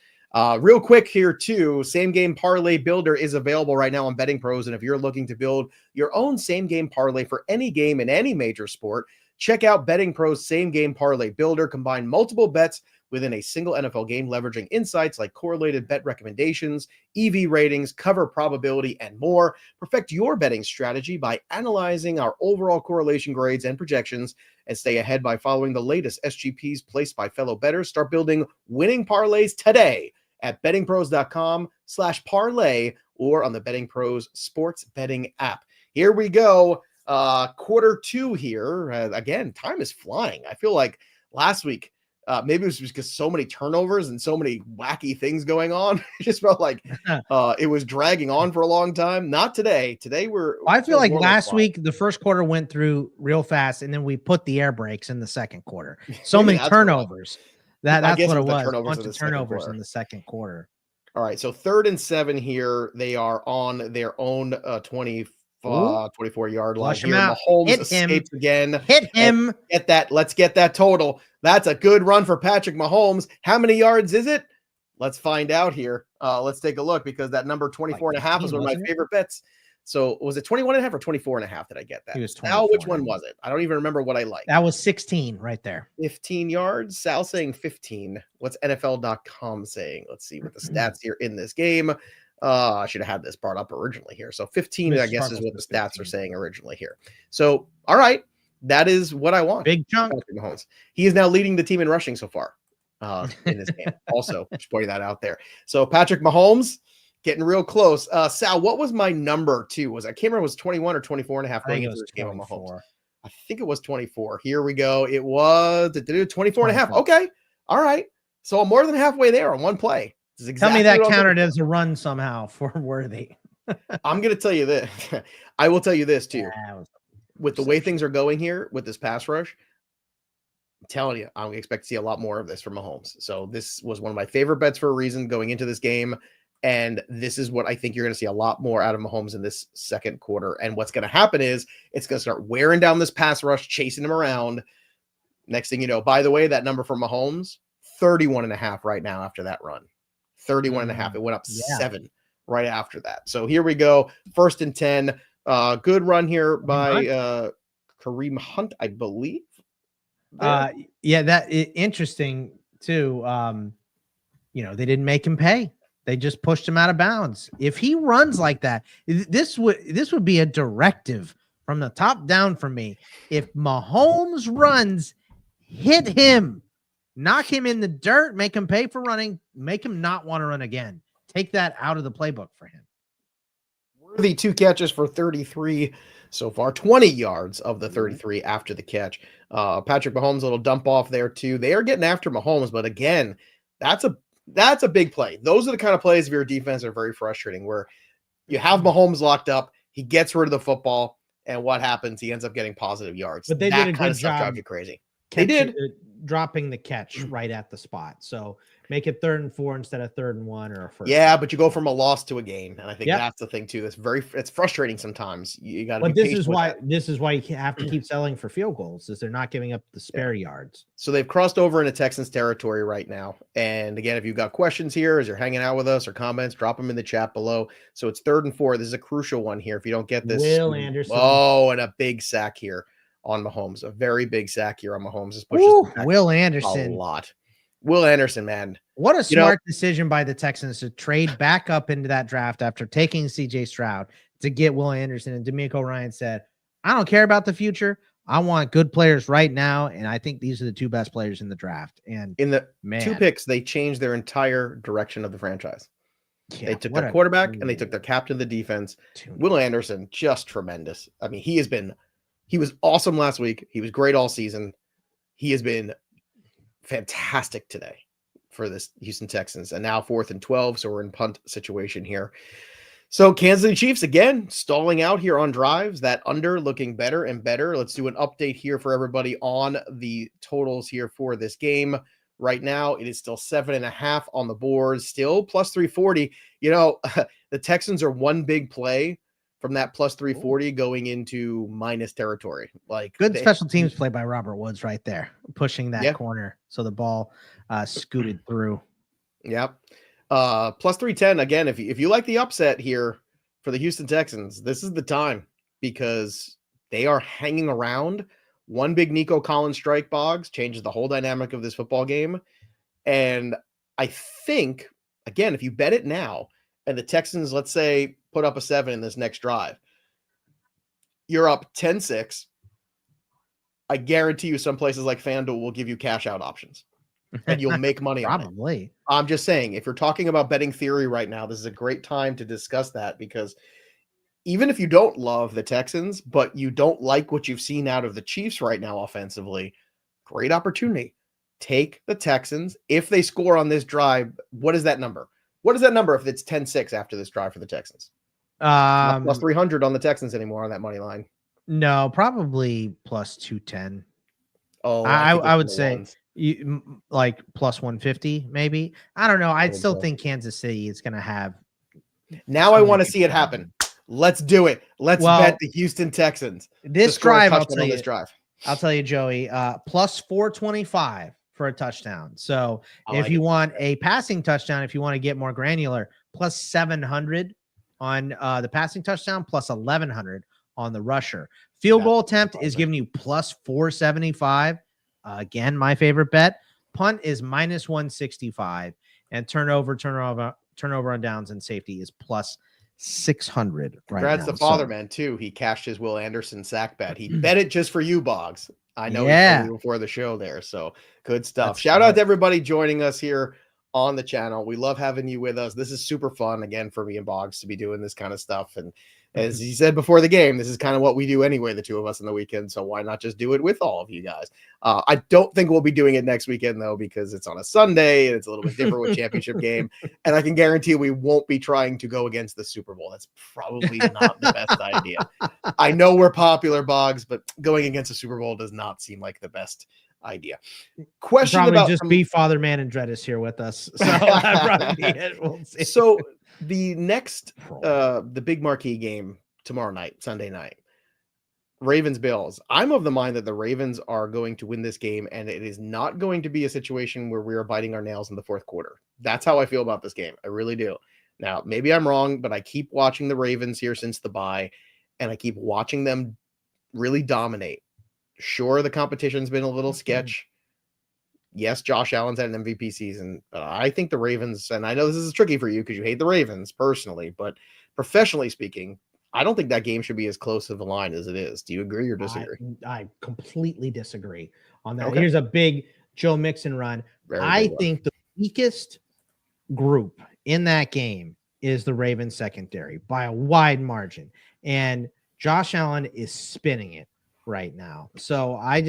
Real quick here too, same game parlay builder is available right now on BettingPros. And if you're looking to build your own same game parlay for any game in any major sport, check out BettingPros same game parlay builder. Combine multiple bets within a single NFL game, leveraging insights like correlated bet recommendations, EV ratings, cover probability, and more. Perfect your betting strategy by analyzing our overall correlation grades and projections, and stay ahead by following the latest SGPs placed by fellow bettors. Start building winning parlays today at bettingpros.com/parlay or on the BettingPros sports betting app. Here we go. Quarter 2 here. Again, time is flying. I feel like last week, maybe it was because so many turnovers and so many wacky things going on. It just felt like it was dragging on for a long time. Not today. Today I feel like last week, the first quarter went through real fast, and then we put the air brakes in the second quarter. So many turnovers. That's what it was. A bunch of turnovers in the second quarter. All right. So 3rd and 7 here. They are on their own 24-yard line here. Mahomes escapes again. Hit him. Get that. Let's get that total. That's a good run for Patrick Mahomes. How many yards is it? Let's find out here. Let's take a look, because that number 24.5 is one of my favorite bets. So was it 21.5 or 24.5? Did I get that? It was 24. Sal, which one was it? I don't even remember what I liked. That was 16 right there. 15 yards. Sal saying 15. What's NFL.com saying? Let's see what the stats here in this game. I should have had this brought up originally here. So 15, I guess, is what the stats are saying originally here. So, all right. That is what I want. Big chunk. He is now leading the team in rushing so far in this game. Also, just pointing that out there. So Patrick Mahomes getting real close. Sal, what was my number 2? I can't remember, was 21 or 24.5 going into this game on Mahomes. I think it was 24. Here we go. It was 24.5. Okay. All right. So I'm more than halfway there on one play. Exactly. Tell me that counted as a run somehow for Worthy. I'm going to tell you this. I will tell you this too. With the way things are going here with this pass rush, telling you, I expect to see a lot more of this from Mahomes. So this was one of my favorite bets for a reason going into this game. And this is what I think you're going to see a lot more out of Mahomes in this second quarter. And what's going to happen is it's going to start wearing down this pass rush, chasing him around. Next thing you know, by the way, that number for Mahomes, 31.5 right now after that run. 31.5. It went up 7 right after that. So here we go. 1st and 10. Good run here by Kareem Hunt, I believe. Interesting too. They didn't make him pay. They just pushed him out of bounds. If he runs like that, this would be a directive from the top down for me. If Mahomes runs, hit him, knock him in the dirt, make him pay for running, make him not want to run again. Take that out of the playbook for him. Worthy 2 catches for 33 so far, 20 yards of the 33 after the catch. Patrick Mahomes, a little dump off there too. They are getting after Mahomes, but again, that's a big play. Those are the kind of plays of your defense that are very frustrating, where you have Mahomes locked up, he gets rid of the football, and what happens? He ends up getting positive yards. But they did a good job. Drives you crazy. They did dropping the catch right at the spot. So make it 3rd and 4 instead of 3rd and 1 or a 1st. Yeah, but you go from a loss to a gain, and I think that's the thing too. It's frustrating sometimes. You got to. But this is why you have to keep selling for field goals, is they're not giving up the spare yards. So they've crossed over into Texans territory right now. And again, if you've got questions here, as you're hanging out with us or comments, drop them in the chat below. So it's 3rd and 4. This is a crucial one here. If you don't get this, Will Anderson. Oh, and a big sack here on Mahomes. A very big sack here on Mahomes. This pushes Will Anderson a lot. Will Anderson, man. What a smart decision by the Texans to trade back up into that draft after taking CJ Stroud to get Will Anderson. And D'Amico Ryan said, I don't care about the future. I want good players right now. And I think these are the 2 best players in the draft. And in the 2 picks, they changed their entire direction of the franchise. Yeah, they took their quarterback and they took their captain of the defense. Will Anderson, just tremendous. I mean, he was awesome last week. He was great all season. He has been fantastic today for this Houston Texans. And now 4th and 12. So we're in punt situation here. So Kansas City Chiefs, again, stalling out here on drives. That under looking better and better. Let's do an update here for everybody on the totals here for this game. Right now, it is still 7.5 on the board, still plus 340. The Texans are one big play from that plus 340 going into minus territory. Like good special teams play by Robert Woods right there, pushing that corner. So the ball scooted through. Yep. Plus 310. Again, if you like the upset here for the Houston Texans, this is the time, because they are hanging around. One big Nico Collins strike, Boggs, changes the whole dynamic of this football game. And I think, again, if you bet it now and the Texans, let's say, put up a 7 in this next drive, you're up 10-6. I guarantee you some places like FanDuel will give you cash out options and you'll make money. Probably. I'm just saying, if you're talking about betting theory right now, this is a great time to discuss that, because even if you don't love the Texans, but you don't like what you've seen out of the Chiefs right now offensively, great opportunity. Take the Texans. If they score on this drive, what is that number? What is that number if it's 10-6 after this drive for the Texans? Not plus 300 on the Texans anymore on that money line. No, probably plus 210. Oh, I would say like plus 150, maybe. I don't know. I'd still think Kansas City is going to have. Now I want to see it happen. Let's do it. Let's bet the Houston Texans. This drive, I'll tell you, Joey, plus 425 for a touchdown. So if you want a passing touchdown, if you want to get more granular, plus 700 on the passing touchdown, plus 1100 on the rusher. Field goal attempt is giving you plus 475. Again, my favorite bet. Punt is minus 165, and turnover on downs and safety is plus 600 right now. Congrats to Fatherman too. He cashed his Will Anderson sack bet. He bet it just for you, Boggs. I know he told you before the show there. So good stuff. Shout out to everybody joining us here on the channel. We love having you with us. This is super fun again for me and Boggs to be doing this kind of stuff. And as he said before the game, this is kind of what we do anyway, the two of us on the weekend. So why not just do it with all of you guys? I don't think we'll be doing it next weekend, though, because it's on a Sunday and it's a little bit different with championship game. And I can guarantee we won't be trying to go against the Super Bowl. That's probably not the best idea. I know we're popular, Boggs, but going against the Super Bowl does not seem like the best idea. Question probably about just be Father Man and Dread is here with us. So that probably be it. We'll see. So the next the big marquee game tomorrow night, Sunday night, Ravens Bills. I'm of the mind that the Ravens are going to win this game, and it is not going to be a situation where we are biting our nails in the fourth quarter. That's how I feel about this game. I really do. Now, maybe I'm wrong, but I keep watching the Ravens here since the bye, and I keep watching them really dominate. Sure, the competition's been a little sketch. Yes, Josh Allen's had an MVP season, but I think the Ravens, and I know this is tricky for you because you hate the Ravens personally, but professionally speaking, I don't think that game should be as close to the line as it is. Do you agree or disagree? I completely disagree on that. Okay. Here's a big Joe Mixon run. I think the weakest group in that game is the Ravens secondary by a wide margin. And Josh Allen is spinning it right now. So I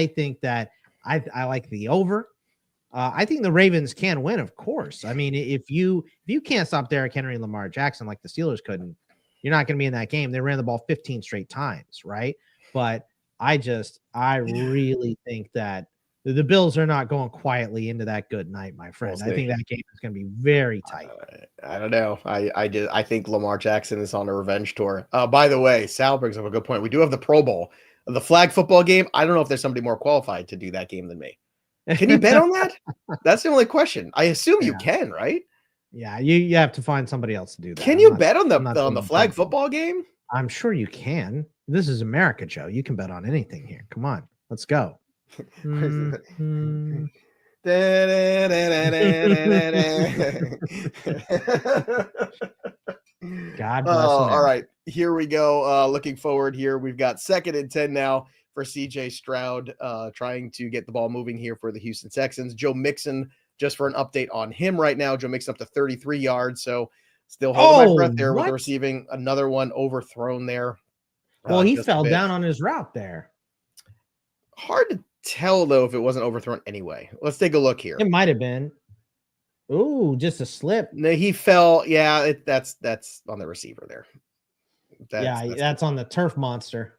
think that I like the over. I think the Ravens can win, of course. I mean, if you can't stop Derrick Henry and Lamar Jackson like the Steelers couldn't, you're not going to be in that game. They ran the ball 15 straight times, right? But I really think that the Bills are not going quietly into that good night, my friend. I think that game is going to be very tight. I don't know. I think Lamar Jackson is on a revenge tour. By the way, Sal brings up a good point. We do have the Pro Bowl, the flag football game. I don't know if there's somebody more qualified to do that game than me. Can you bet on that? That's the only question. I assume you can, right? Yeah, you have to find somebody else to do that. Can you bet on the flag football game? I'm sure you can. This is America, Joe. You can bet on anything here. Come on, let's go. God bless all right, here we go. Looking forward here. We've got 2nd and 10 now for CJ Stroud, trying to get the ball moving here for the Houston Texans. Joe Mixon, just for an update on him right now, Joe Mixon up to 33 yards. So still holding my breath there with the receiving. Another one overthrown there. Well, he fell down on his route there. Hard to tell, though, if it wasn't overthrown anyway. Let's take a look here. It might have been. Ooh, just a slip. No, he fell. Yeah, that's on the receiver there. That's on the turf monster.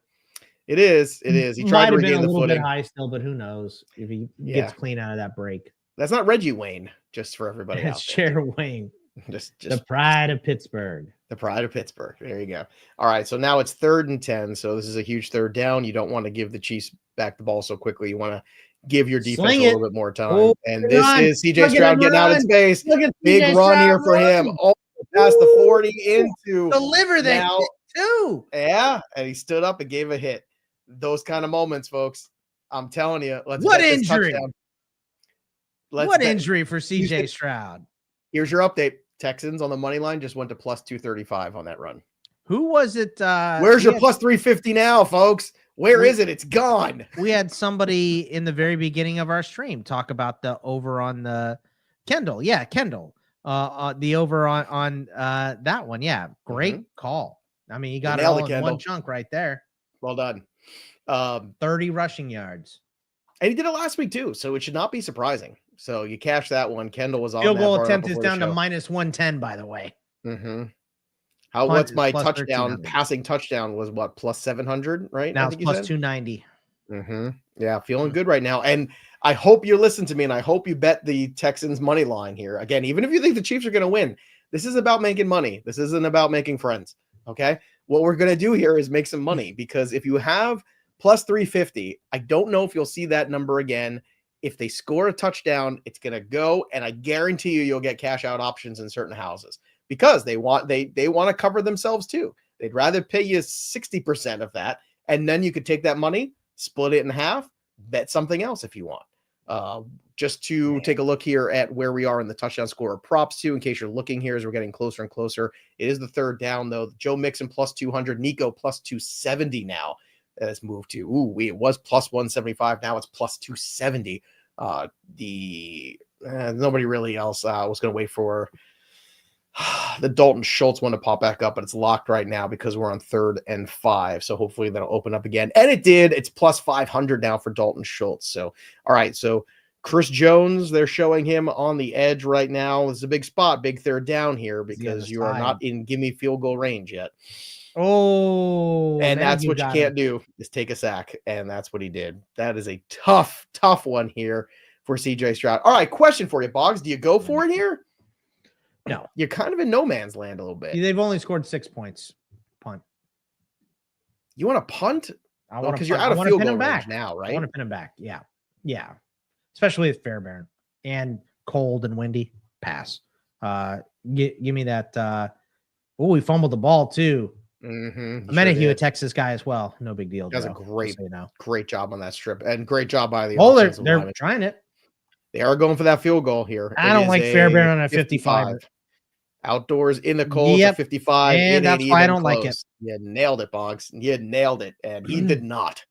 It is. He tried to regain the footing. Might have been a little bit high still, but who knows if he gets clean out of that break. That's not Reggie Wayne, just for everybody else. It's Jared Wayne. Just the pride of Pittsburgh. The pride of Pittsburgh. There you go. All right, so now it's 3rd and 10. So this is a huge third down. You don't want to give the Chiefs back the ball so quickly. You want to give your defense a little bit more time. And this is CJ Stroud getting out in space. Big run here for him. Oh, past the 40 into deliver that too. Yeah, and he stood up and gave a hit. Those kind of moments, folks. I'm telling you. What injury? What injury for CJ Stroud? Here's your update. Texans on the money line just went to plus 235 on that run. Who was it? Where's your plus 350 now, folks? Where is it? It's gone. We had somebody in the very beginning of our stream talk about the over on the Kendall. Yeah, Kendall. The over on that one. Yeah, great call. I mean, you got it all in one chunk right there. Well done. 30 rushing yards. And he did it last week too, so it should not be surprising. So you cash that one. Kendall was on field goal attempt is down to minus 110, by the way. Mm-hmm. What's my touchdown? Passing touchdown was what, plus 700, right? Now it's plus 290. Mm-hmm. Yeah, feeling good right now. And I hope you listen to me, and I hope you bet the Texans money line here. Again, even if you think the Chiefs are going to win, this is about making money. This isn't about making friends. Okay, what we're going to do here is make some money, because if you have plus 350, I don't know if you'll see that number again. If they score a touchdown, it's going to go, and I guarantee you'll get cash out options in certain houses, because they want to cover themselves too. They'd rather pay you 60% of that, and then you could take that money, split it in half, bet something else if you want. Just to take a look here at where we are in the touchdown scorer props too, in case you're looking here as we're getting closer and closer. It is the third down though. Joe Mixon plus 200, Nico plus 270 now. Has moved to it was plus 175. Now it's plus 270. Nobody really else was going to wait for the Dalton Schultz one to pop back up, but it's locked right now because we're on 3rd and 5. So hopefully that'll open up again. And it did. It's plus 500 now for Dalton Schultz. So, all right. So Chris Jones, they're showing him on the edge right now. It's a big spot, big third down here, because you are not in gimme field goal range yet. Oh, And then that's what you got can't him. do, is take a sack. And that's what he did. That is a tough one here for CJ Stroud. All right, question for you, Boggs. Do you go for it here? No. You're kind of in no man's land a little bit. They've only scored 6 points. Punt. You want to punt? I want to, because you're out of field goal range now, right? I want to pin him back. Yeah. Yeah. Especially with Fairbairn and cold and windy. Pass. Give me that. We fumbled the ball too. Amenahue, a Texas guy as well. No big deal. That's a great job on that strip, and great job by the offensive they're lineman. Trying it. They are going for that field goal here. I don't like Fairbairn on a 55. Outdoors in the cold, 55. And that's why I don't like it. You nailed it, Boggs. You nailed it, and he did not.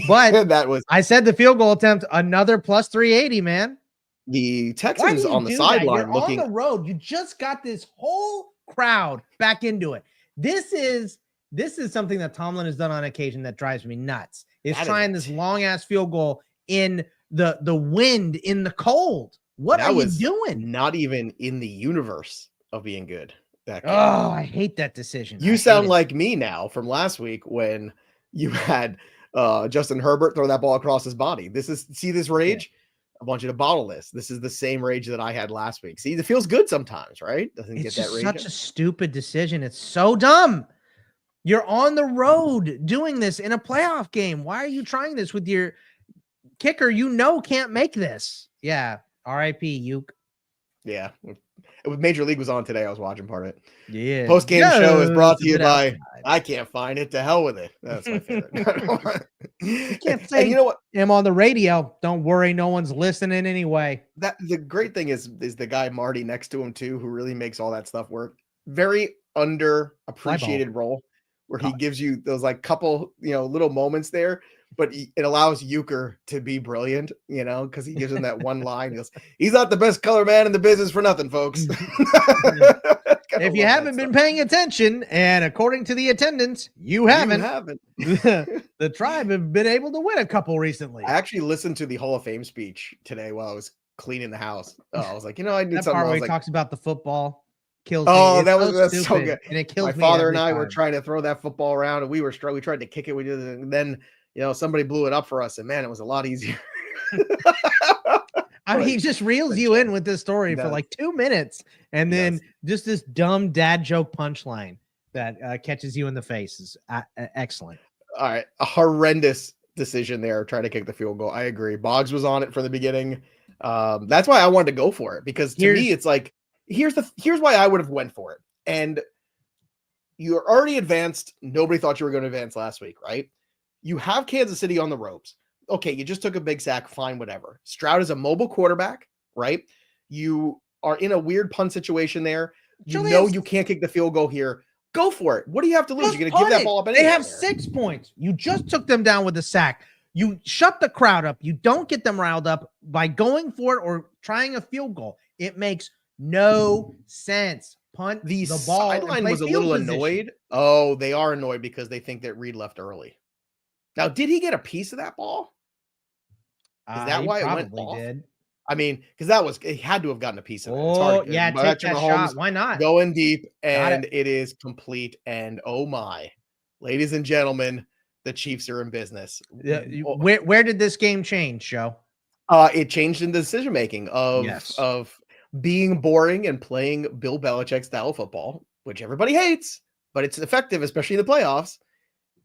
But that was. I said the field goal attempt, another plus 380, man. The Texans on the sideline looking on the road. You just got this whole crowd back into it. This is something that Tomlin has done on occasion that drives me nuts. Is trying this long ass field goal in the wind in the cold. What are you doing? Not even in the universe of being good. Oh, I hate that decision. You sound like me now from last week when you had Justin Herbert throw that ball across his body. See this rage? Yeah. I want you to bottle this. This is the same rage that I had last week. See, it feels good sometimes, right? Doesn't get that rage. It's such a stupid decision. It's so dumb. You're on the road doing this in a playoff game. Why are you trying this with your kicker? Can't make this. Yeah. R.I.P. Uke. Yeah. Major League was on today. I was watching part of it. Yeah. Post-game show is brought to you by outside. I can't find it. To hell with it. That's my favorite. You can't say, you know what? I'm on the radio. Don't worry. No one's listening anyway. The great thing is the guy Marty next to him too, who really makes all that stuff work. Very underappreciated role where he gives you those like couple, little moments there. But it allows Euchre to be brilliant, because he gives him that one line. He goes, he's not the best color man in the business for nothing, folks. If you haven't been paying attention, and according to the attendance, you haven't. The Tribe have been able to win a couple recently. I actually listened to the Hall of Fame speech today while I was cleaning the house. I was like, I need that something. Part where he talks about the football. Kills me. That's so good. And it kills my father and I were trying to throw that football around, and we tried to kick it. We did it, and then somebody blew it up for us, and man, it was a lot easier. He just reels you in with this story for like 2 minutes, and then just this dumb dad joke punchline that catches you in the face is excellent. All right, a horrendous decision there, trying to kick the field goal. I agree. Boggs was on it from the beginning. That's why I wanted to go for it, because to me, it's like here's why I would have went for it. And you're already advanced. Nobody thought you were going to advance last week, right? You have Kansas City on the ropes. Okay, you just took a big sack, fine, whatever. Stroud is a mobile quarterback, right? You are in a weird punt situation there. You can't kick the field goal here. Go for it. What do you have to lose? You're going to give that ball up anyway. They have 6 points. You just took them down with a sack. You shut the crowd up. You don't get them riled up by going for it or trying a field goal. It makes no sense. Punt the ball. The sideline was a little annoyed. Oh, they are annoyed because they think that Reed left early. Now, did he get a piece of that ball? Is that why it went off? Did. I mean, because he had to have gotten a piece of it. Oh, yeah, take that shot. Why not? Going deep, and it is complete. And oh my, ladies and gentlemen, the Chiefs are in business. Where did this game change, Joe? It changed in the decision making of being boring and playing Bill Belichick style football, which everybody hates, but it's effective, especially in the playoffs.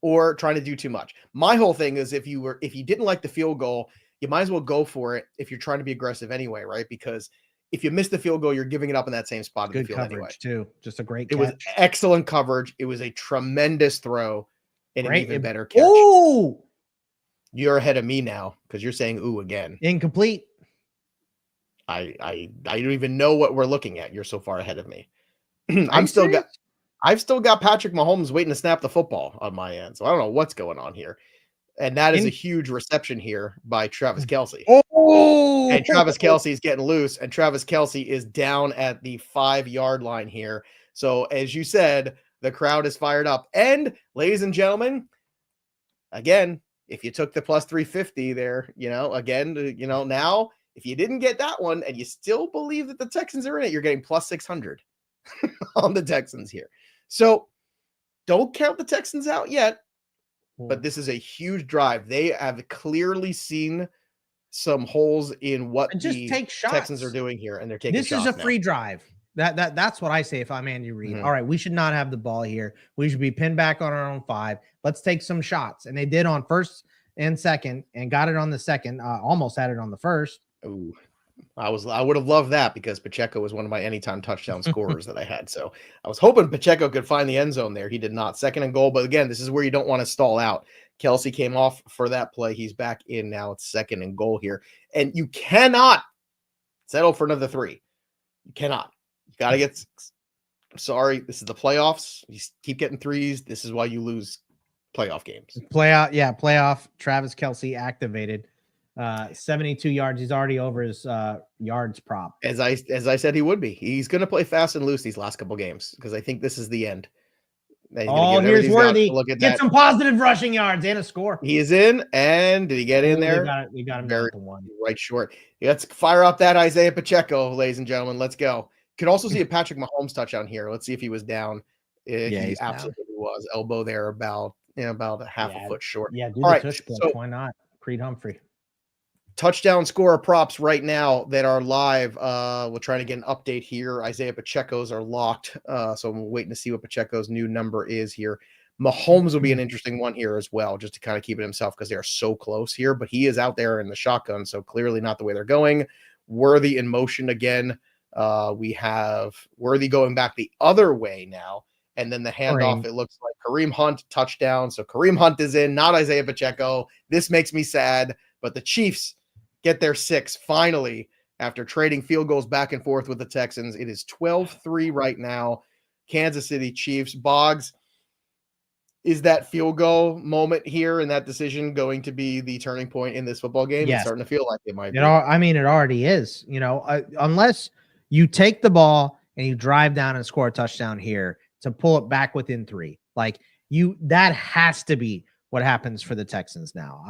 Or trying to do too much. My whole thing is if you didn't like the field goal, you might as well go for it if you're trying to be aggressive anyway, right? Because if you miss the field goal, you're giving it up in that same spot. Good in the field coverage anyway. Too. Just a great catch. It was excellent coverage. It was a tremendous throw and an even better catch. Ooh! You're ahead of me now because you're saying ooh again. Incomplete. I don't even know what we're looking at. You're so far ahead of me. I've still got Patrick Mahomes waiting to snap the football on my end. So I don't know what's going on here. And that is a huge reception here by Travis Kelce. Oh, and Travis Kelce is getting loose, and Travis Kelce is down at the 5-yard line here. So as you said, the crowd is fired up. And ladies and gentlemen, again, if you took the plus 350 there, now if you didn't get that one and you still believe that the Texans are in it, you're getting plus 600 on the Texans here. So don't count the Texans out yet, but this is a huge drive. They have clearly seen some holes in what And just the take Texans are shots. doing here, and they're taking This shots is a now. free drive. That's what I say if I'm Andy Reid. Mhm. All right, we should not have the ball here. We should be pinned back on our own 5. Let's take some shots. And they did on first and second and got it on the second. Almost had it on the first. Ooh, I would have loved that because Pacheco was one of my anytime touchdown scorers that I had. So I was hoping Pacheco could find the end zone there. He did not. Second and goal. But again, this is where you don't want to stall out. Kelsey came off for that play. He's back in now. It's second and goal here. And you cannot settle for another 3. You cannot. You got to get 6. I'm sorry. This is the playoffs. You keep getting 3s. This is why you lose playoff games. Playoff. Travis Kelsey activated. 72 yards. He's already over his yards prop. As I said he would be. He's going to play fast and loose these last couple games because I think this is the end. Here's Worthy. Look at Get that. some positive rushing yards and a score. He is in, and did he get in there? We got him Very down to 1. right short. Let's fire up that Isaiah Pacheco, ladies and gentlemen. Let's go. Could also see a Patrick Mahomes touchdown here. Let's see if he was down. He absolutely was. Elbow there about a half a foot short. Yeah, do all the right, tush push. so Why not? Creed Humphrey. touchdown scorer props right now that are live. We're trying to get an update here. Isaiah Pacheco's are locked. So I'm waiting to see what Pacheco's new number is here. Mahomes will be an interesting one here as well, just to kind of keep it himself because they are so close here, but he is out there in the shotgun. So clearly not the way they're going. Worthy in motion again. We have Worthy going back the other way now. And then the handoff, it looks like Kareem Hunt touchdown. So Kareem Hunt is in, not Isaiah Pacheco. This makes me sad, but the Chiefs get their 6 finally after trading field goals back and forth with the Texans. It is 12-3 right now. Kansas City Chiefs. Boggs, is that field goal moment here and that decision going to be the turning point in this football game? Yes. It's starting to feel like it might be. I mean, it already is. Unless you take the ball and you drive down and score a touchdown here to pull it back within 3. That has to be what happens for the Texans now.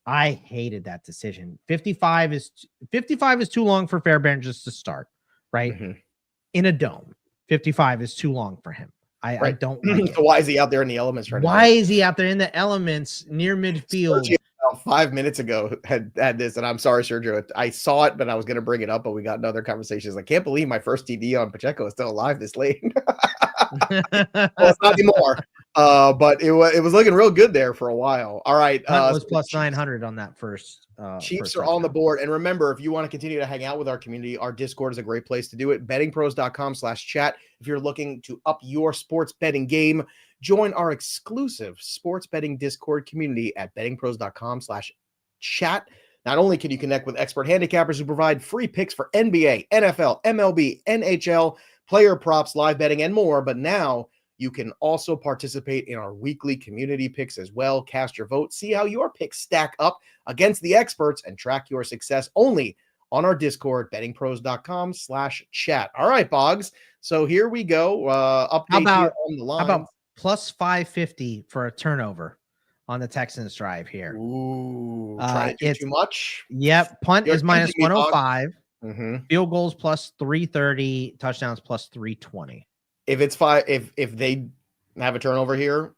I hated that decision. 55 is too long for Fairbairn just to start, right? Mm-hmm. In a dome. 55 is too long for him. I don't like it. So why is he out there in the elements right now? Why is he out there in the elements near midfield? Sergio, about 5 minutes ago had this, and I'm sorry, Sergio. I saw it, but I was going to bring it up, but we got in other conversations. I can't believe my first TD on Pacheco is still alive this late. Well, it's not anymore. But it was looking real good there for a while. All right. It was plus 900 on that first. Chiefs are on the board. And remember, if you want to continue to hang out with our community, our Discord is a great place to do it. BettingPros.com/chat. If you're looking to up your sports betting game, join our exclusive sports betting Discord community at BettingPros.com/chat. Not only can you connect with expert handicappers who provide free picks for NBA, NFL, MLB, NHL, player props, live betting, and more, but now you can also participate in our weekly community picks as well. Cast your vote, see how your picks stack up against the experts, and track your success only on our Discord, bettingpros.com/chat. All right, Boggs. So here we go. Update here on the line. How about plus 550 for a turnover on the Texans drive here? Ooh, trying to do too much? Yep. Punt is minus 105. Mm-hmm. Field goals plus 330. Touchdowns plus 320. If it's 5, if they have a turnover here,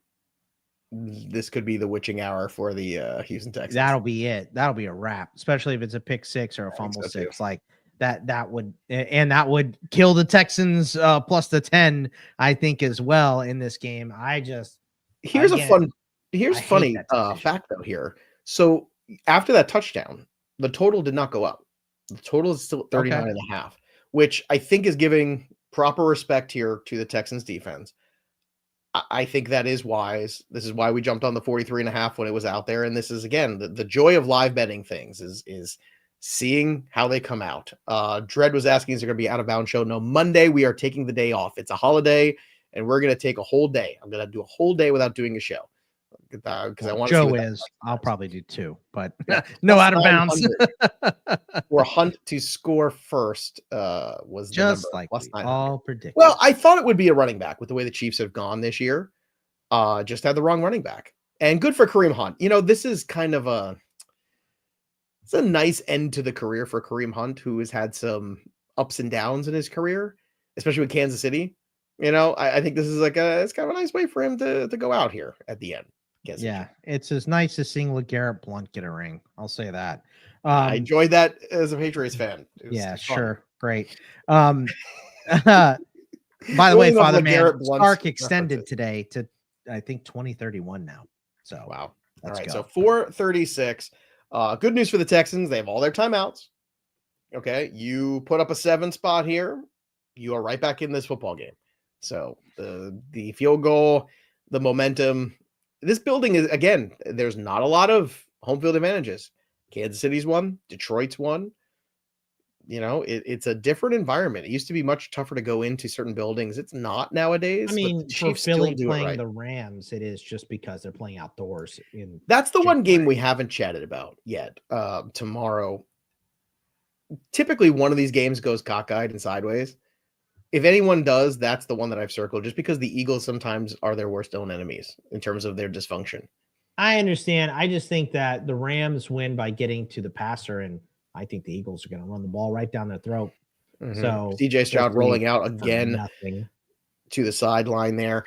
this could be the witching hour for the Houston Texans. That'll be it. That'll be a wrap, especially if it's a pick 6 or a fumble 6. Like that would kill the Texans plus the 10, I think, as well in this game. Here's funny fact though here. So after that touchdown, the total did not go up. The total is still 39.5, which I think is giving proper respect here to the Texans defense. I think that is wise. This is why we jumped on the 43.5 when it was out there. And this is, again, the joy of live betting things is seeing how they come out. Dredd was asking, is there going to be out of bounds show? No, Monday we are taking the day off. It's a holiday and we're going to take a whole day. I'm going to do a whole day without doing a show. Because I want Joe is. I'll probably do 2, but no out of bounds. For Hunt to score first was just the number. Like we all predicted. Well, I thought it would be a running back with the way the Chiefs have gone this year. Just had the wrong running back, and good for Kareem Hunt. This is kind of a nice end to the career for Kareem Hunt, who has had some ups and downs in his career, especially with Kansas City. I think this is it's kind of a nice way for him to go out here at the end. Yeah, it's as nice as seeing LeGarrette Blount get a ring. I'll say that. I enjoyed that as a Patriots fan. Yeah, It's fun. sure. Great. By the way, Father Man, Stark extended today to, I think, 2031 now. So, wow. All right. So 436. Good news for the Texans. They have all their timeouts. Okay. You put up a 7 spot here. You are right back in this football game. So the field goal, the momentum, this building is, again, there's not a lot of home field advantages. Kansas City's won. Detroit's won. It's a different environment. It used to be much tougher to go into certain buildings. It's not nowadays. I mean, for Philly playing the Rams, it is just because they're playing outdoors. That's the one game we haven't chatted about yet. Tomorrow, typically one of these games goes cockeyed and sideways. If anyone does, that's the one that I've circled, just because the Eagles sometimes are their worst known enemies in terms of their dysfunction. I understand. I just think that the Rams win by getting to the passer, and I think the Eagles are going to run the ball right down their throat. Mm-hmm. So CJ Stroud rolling out again to the sideline there.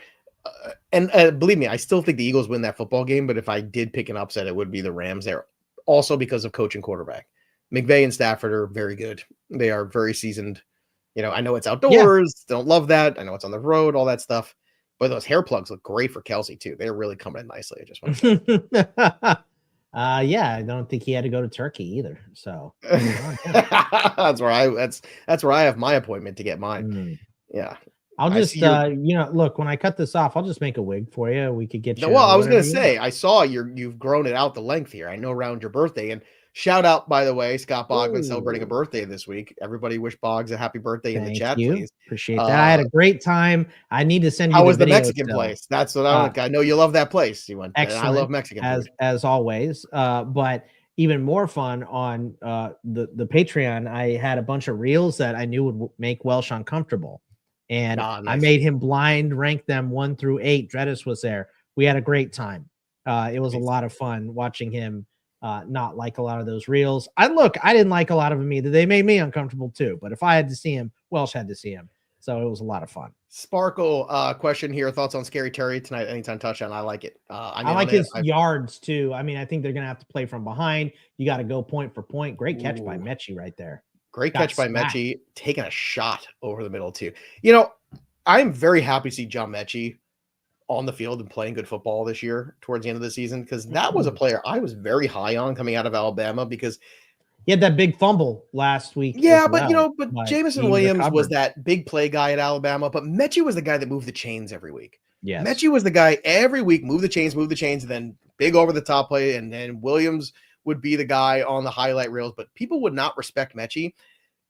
And believe me, I still think the Eagles win that football game, but if I did pick an upset, it would be the Rams there. Also because of coach and quarterback. McVay and Stafford are very good. They are very seasoned. I know it's outdoors. Yeah. Don't love that. I know it's on the road, all that stuff. But those hair plugs look great for Kelsey, too. They're really coming in nicely. I just want to yeah, I don't think he had to go to Turkey either. So that's where I have my appointment to get mine. Yeah. I'll just look, when I cut this off, I'll just make a wig for you. We could get you. Well, I was gonna say, I saw you've grown it out the length here. I know around your birthday. And shout out, by the way, Scott Bogman celebrating a birthday this week. Everybody wish Boggs a happy birthday in the chat, please. Appreciate that. I had a great time. I need to send you. How was the Mexican place? That's what I know. You love that place. You went. Excellent. I love Mexican food. as always. But even more fun on the Patreon, I had a bunch of reels that I knew would make Welsh uncomfortable, and nice. I made him blind rank them 1 through 8. Dredis was there. We had a great time. It was a lot of fun watching him. Not like a lot of those reels. I didn't like a lot of them either. They made me uncomfortable too. But if I had to see him, Welsh had to see him. So it was a lot of fun. Sparkle question here. Thoughts on Scary Terry tonight? Anytime touchdown. I like it. I like his yards too. I mean, I think they're going to have to play from behind. You got to go point for point. Great catch by Mechie right there. Great catch by Mechie. Taking a shot over the middle too. I'm very happy to see John Mechie on the field and playing good football this year towards the end of the season, because that was a player I was very high on coming out of Alabama, because he had that big fumble last week. Yeah, but Jameson Williams was that big play guy at Alabama, but Mechie was the guy that moved the chains every week. Yeah, Mechie was the guy every week, move the chains, and then big over the top play, and then Williams would be the guy on the highlight reels, but people would not respect Mechie.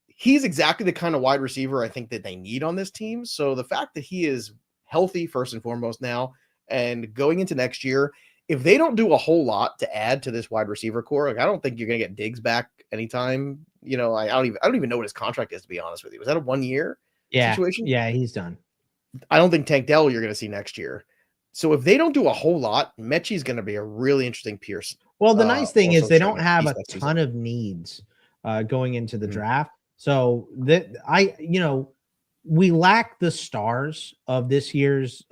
He's exactly the kind of wide receiver I think that they need on this team. So the fact that he is healthy first and foremost now, and going into next year, if they don't do a whole lot to add to this wide receiver core, I don't think you're going to get Diggs back anytime. I don't even know what his contract is, to be honest with you. Was that a 1 year situation? Yeah, he's done. I don't think Tank Dell you're going to see next year. So if they don't do a whole lot, Mechie's going to be a really interesting piece. Well, the nice thing is they don't have a ton of needs going into the draft. So that we lack the stars of this year's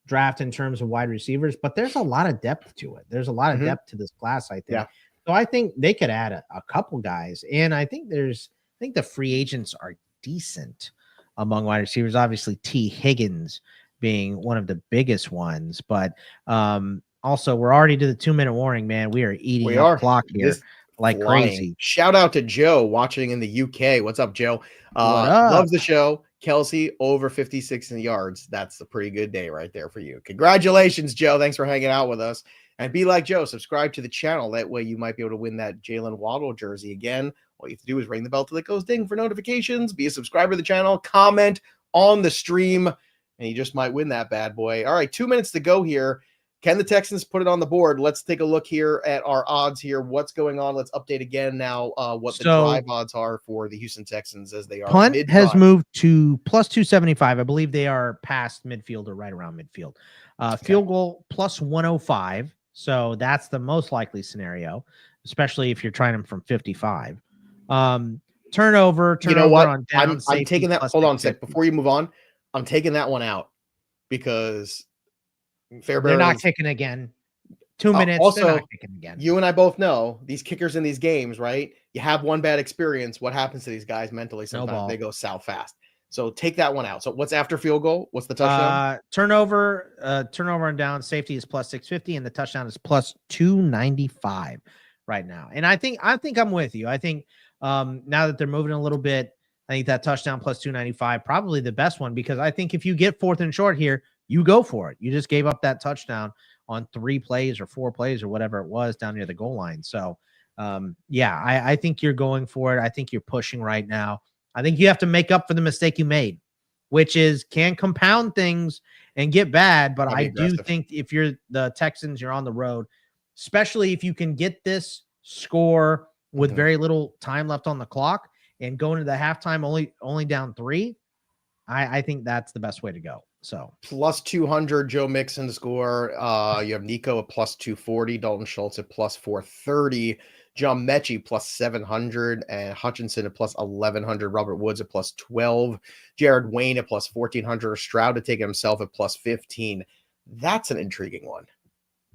draft in terms of wide receivers, but there's a lot of depth to it. There's a lot of depth to this class, I think. Yeah. So I think they could add a couple guys, and I think the free agents are decent among wide receivers. Obviously, T. Higgins being one of the biggest ones, but also we're already to the 2-minute warning, man. We are eating up clock here. Like crazy. Shout out to Joe watching in the UK. What's up, Joe? Loves the show. Kelsey over 56 yards. That's a pretty good day right there for you. Congratulations, Joe. Thanks for hanging out with us. And be like Joe. Subscribe to the channel. That way you might be able to win that Jalen Waddle jersey again. All you have to do is ring the bell till it goes ding for notifications. Be a subscriber to the channel. Comment on the stream. And you just might win that bad boy. All right, 2 minutes to go here. Can the Texans put it on the board? Let's take a look here at our odds here. What's going on? Let's update again now what the drive odds are for the Houston Texans as they are. Punt has moved to plus 275. I believe they are past midfield or right around midfield. Field goal plus 105. So that's the most likely scenario, especially if you're trying them from 55. Turnover you know what? I'm taking that. Hold on a sec. Before you move on, I'm taking that one out because They're Fairbairn not is kicking again. 2 minutes. They're also. not kicking again. You and I both know these kickers in these games, right? You have one bad experience. What happens to these guys mentally? Sometimes they go south fast. So take that one out. So what's after field goal? What's the touchdown? Turnover and down. Safety is plus 650, and the touchdown is plus 295 right now. And I think I'm with you. I think now that they're moving a little bit, I think that touchdown plus 295 probably the best one, because I think if you get 4th and short here, you go for it. You just gave up that touchdown on 3 plays or 4 plays or whatever it was down near the goal line. So I think you're going for it. I think you're pushing right now. I think you have to make up for the mistake you made, which is can compound things and get bad. But I do think if you're the Texans, you're on the road, especially if you can get this score with very little time left on the clock and go into the halftime only down 3. I think that's the best way to go. So plus 200, Joe Mixon to score. You have Nico at plus 240, Dalton Schultz at plus 430, John Mechie plus 700, and Hutchinson at plus 1100, Robert Woods at plus 12, Jared Wayne at plus 1400, Stroud to take himself at plus 15. That's an intriguing one.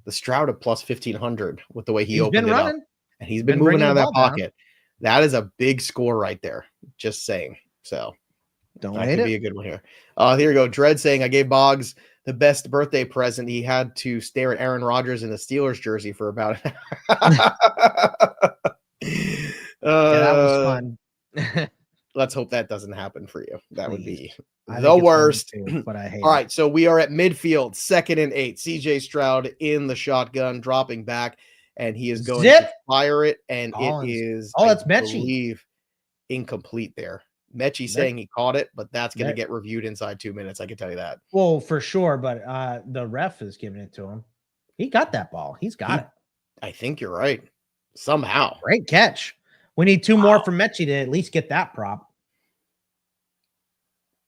The Stroud at plus 1500 with the way he's opened it up. And he's been moving out of that pocket. Down. That is a big score right there. Just saying. So don't that could be a good one here. Here we go. Dread saying, I gave Boggs the best birthday present. He had to stare at Aaron Rodgers in the Steelers jersey for about an hour. That was fun. Let's hope that doesn't happen for you. That would be the worst. Too, but I hate All right, so we are at midfield, 2nd and 8. CJ Stroud in the shotgun, dropping back, and he is going to fire it, and it is, that's Mechie. Incomplete there. Mechie saying he caught it, but that's going to get reviewed inside 2 minutes. I can tell you that. Well, for sure, but the ref is giving it to him. He got that ball. He's got it. I think you're right. Somehow. Great catch. We need 2 more from Mechie to at least get that prop.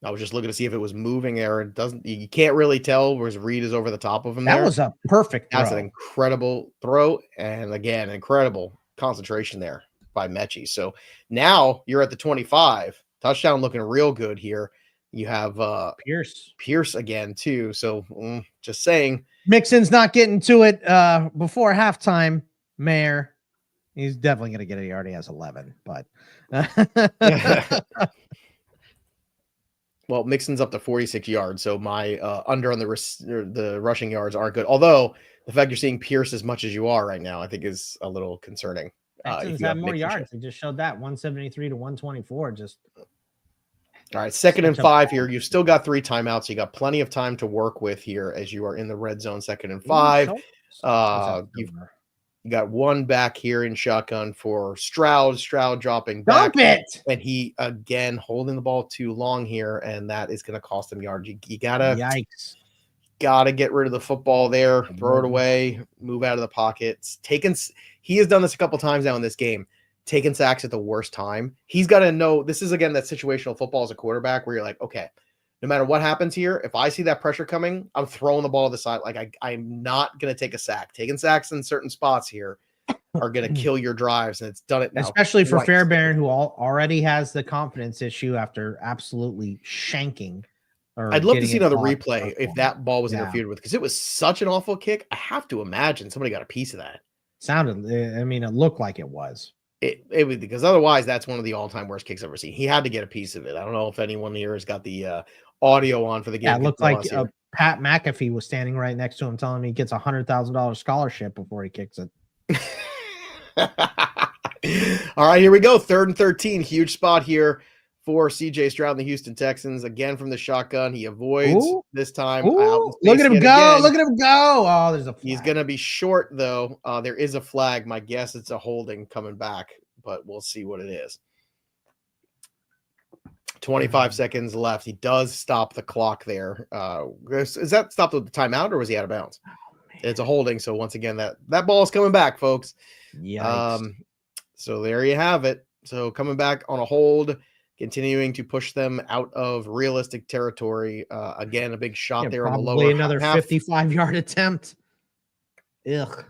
I was just looking to see if it was moving there. It doesn't. You can't really tell, whereas Reed is over the top of him. That was a perfect throw. That's an incredible throw, and again, incredible concentration there by Mechie. So now you're at the 25. Touchdown looking real good here. You have Pierce again too. So just saying, Mixon's not getting to it before halftime. Mayor, he's definitely going to get it. He already has 11, but well, Mixon's up to 46 yards. So my under on the rushing yards aren't good. Although the fact you're seeing Pierce as much as you are right now, I think is a little concerning. Texans have more yards. They just showed that 173 to 124. Just all right, 2nd and 5 here. You've still got 3 timeouts. You got plenty of time to work with here as you are in the red zone. 2nd and 5. You've got 1 back here in shotgun for Stroud. Stroud dropping back. Dump it! And he again holding the ball too long here, and that is going to cost him yards. You gotta get rid of the football there, throw it away, move out of the pockets. He has done this a couple times now in this game. Taking sacks at the worst time. He's got to know this is again that situational football as a quarterback where you're like, okay, no matter what happens here, if I see that pressure coming, I'm throwing the ball to the side. Like I'm not going to take a sack. Taking sacks in certain spots here are going to kill your drives, and it's done it now. Especially for Fairbairn, who already has the confidence issue after absolutely shanking. I'd love to see another replay if that ball was interfered with, because it was such an awful kick. I have to imagine somebody got a piece of that. It looked like it was. It would, because otherwise that's one of the all-time worst kicks I've ever seen. He had to get a piece of it. I don't know if anyone here has got the audio on for the game. Yeah, it looked like Pat McAfee was standing right next to him telling me he gets $100,000 scholarship before he kicks it. All right, here we go. 3rd and 13. Huge spot here for CJ Stroud and the Houston Texans. Again from the shotgun. He avoids this time. Look at him go. Look at him go. Oh, there's a flag. He's going to be short, though. There is a flag. My guess it's a holding coming back, but we'll see what it is. 25 seconds left. He does stop the clock there. Is that stopped with the timeout, or was he out of bounds? It's a holding. So once again, that ball is coming back, folks. So there you have it. So coming back on a hold, continuing to push them out of realistic territory. Again, a big shot there on the lower another half. 55-yard attempt. Ugh.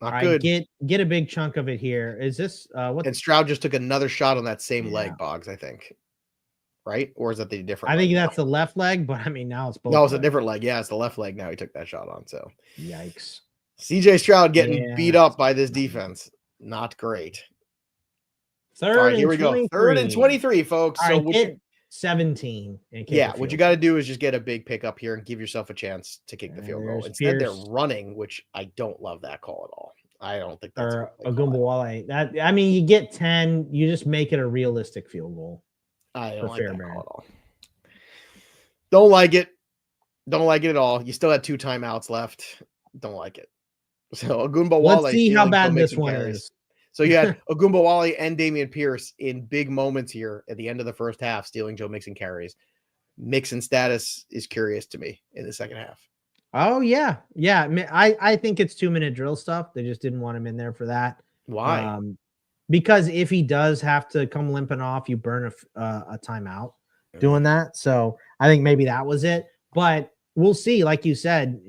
Not good. Get a big chunk of it here. Is this what? And Stroud just took another shot on that same leg, Boggs, I think. right? Or is that the different I leg? think that's the left leg, but I mean, now it's both. No, it's a legs. different leg. Yeah, it's the left leg now he took that shot on. So Yikes. CJ Stroud getting Yeah. beat up by this defense. Not great. All Third right, and here we go. 23. Third and 23, folks. All So right, what get you 17 and kick yeah, a what field you got to goal. do is just get a big pickup here and give yourself a chance to kick the field goal. There's Instead, they're Pierce running, which I don't love that call at all. I don't think that's or a good call. Ogunbowale. That I mean, you get 10, you just make it a realistic field goal. I don't like that Fairbairn. call at all. Don't like it. Don't like it at all. You still had 2 timeouts left. Don't like it. So Ogunbowale. Let's see how bad this one is. So you had Ogunbowale and Dameon Pierce in big moments here at the end of the first half, stealing Joe Mixon carries. Mixon status is curious to me in the second half. Oh yeah. I think it's 2-minute drill stuff. They just didn't want him in there for that. Why? Because if he does have to come limping off, you burn a timeout doing that. So I think maybe that was it. But we'll see. Like you said,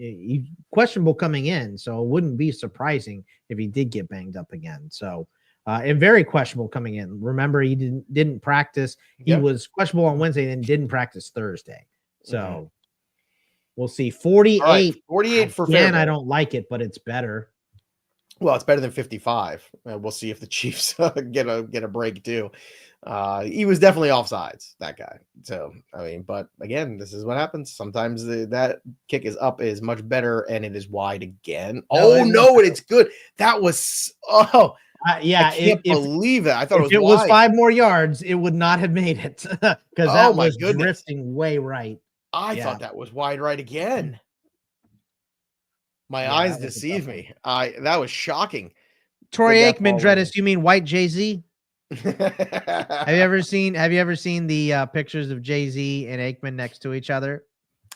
questionable coming in, so it wouldn't be surprising if he did get banged up again. So and very questionable coming in. Remember, he didn't practice. He was questionable on Wednesday and didn't practice Thursday. So we'll see. 48. Right, 48 for Fairbairn. Fairbairn. I don't like it, but it's better. Well, it's better than 55. We'll see if the Chiefs get a break too. He was definitely offsides, that guy. So I mean, but again, this is what happens. Sometimes that kick is up is much better, and it is wide again. No, it's good. That was yeah. I can't believe it. I thought if it was 5 more yards, it would not have made it because that was drifting way right. I thought that was wide right again. My eyes deceive me. That was shocking. Troy Aikman, Dredis, you mean white Jay-Z? Have you ever seen the pictures of Jay-Z and Aikman next to each other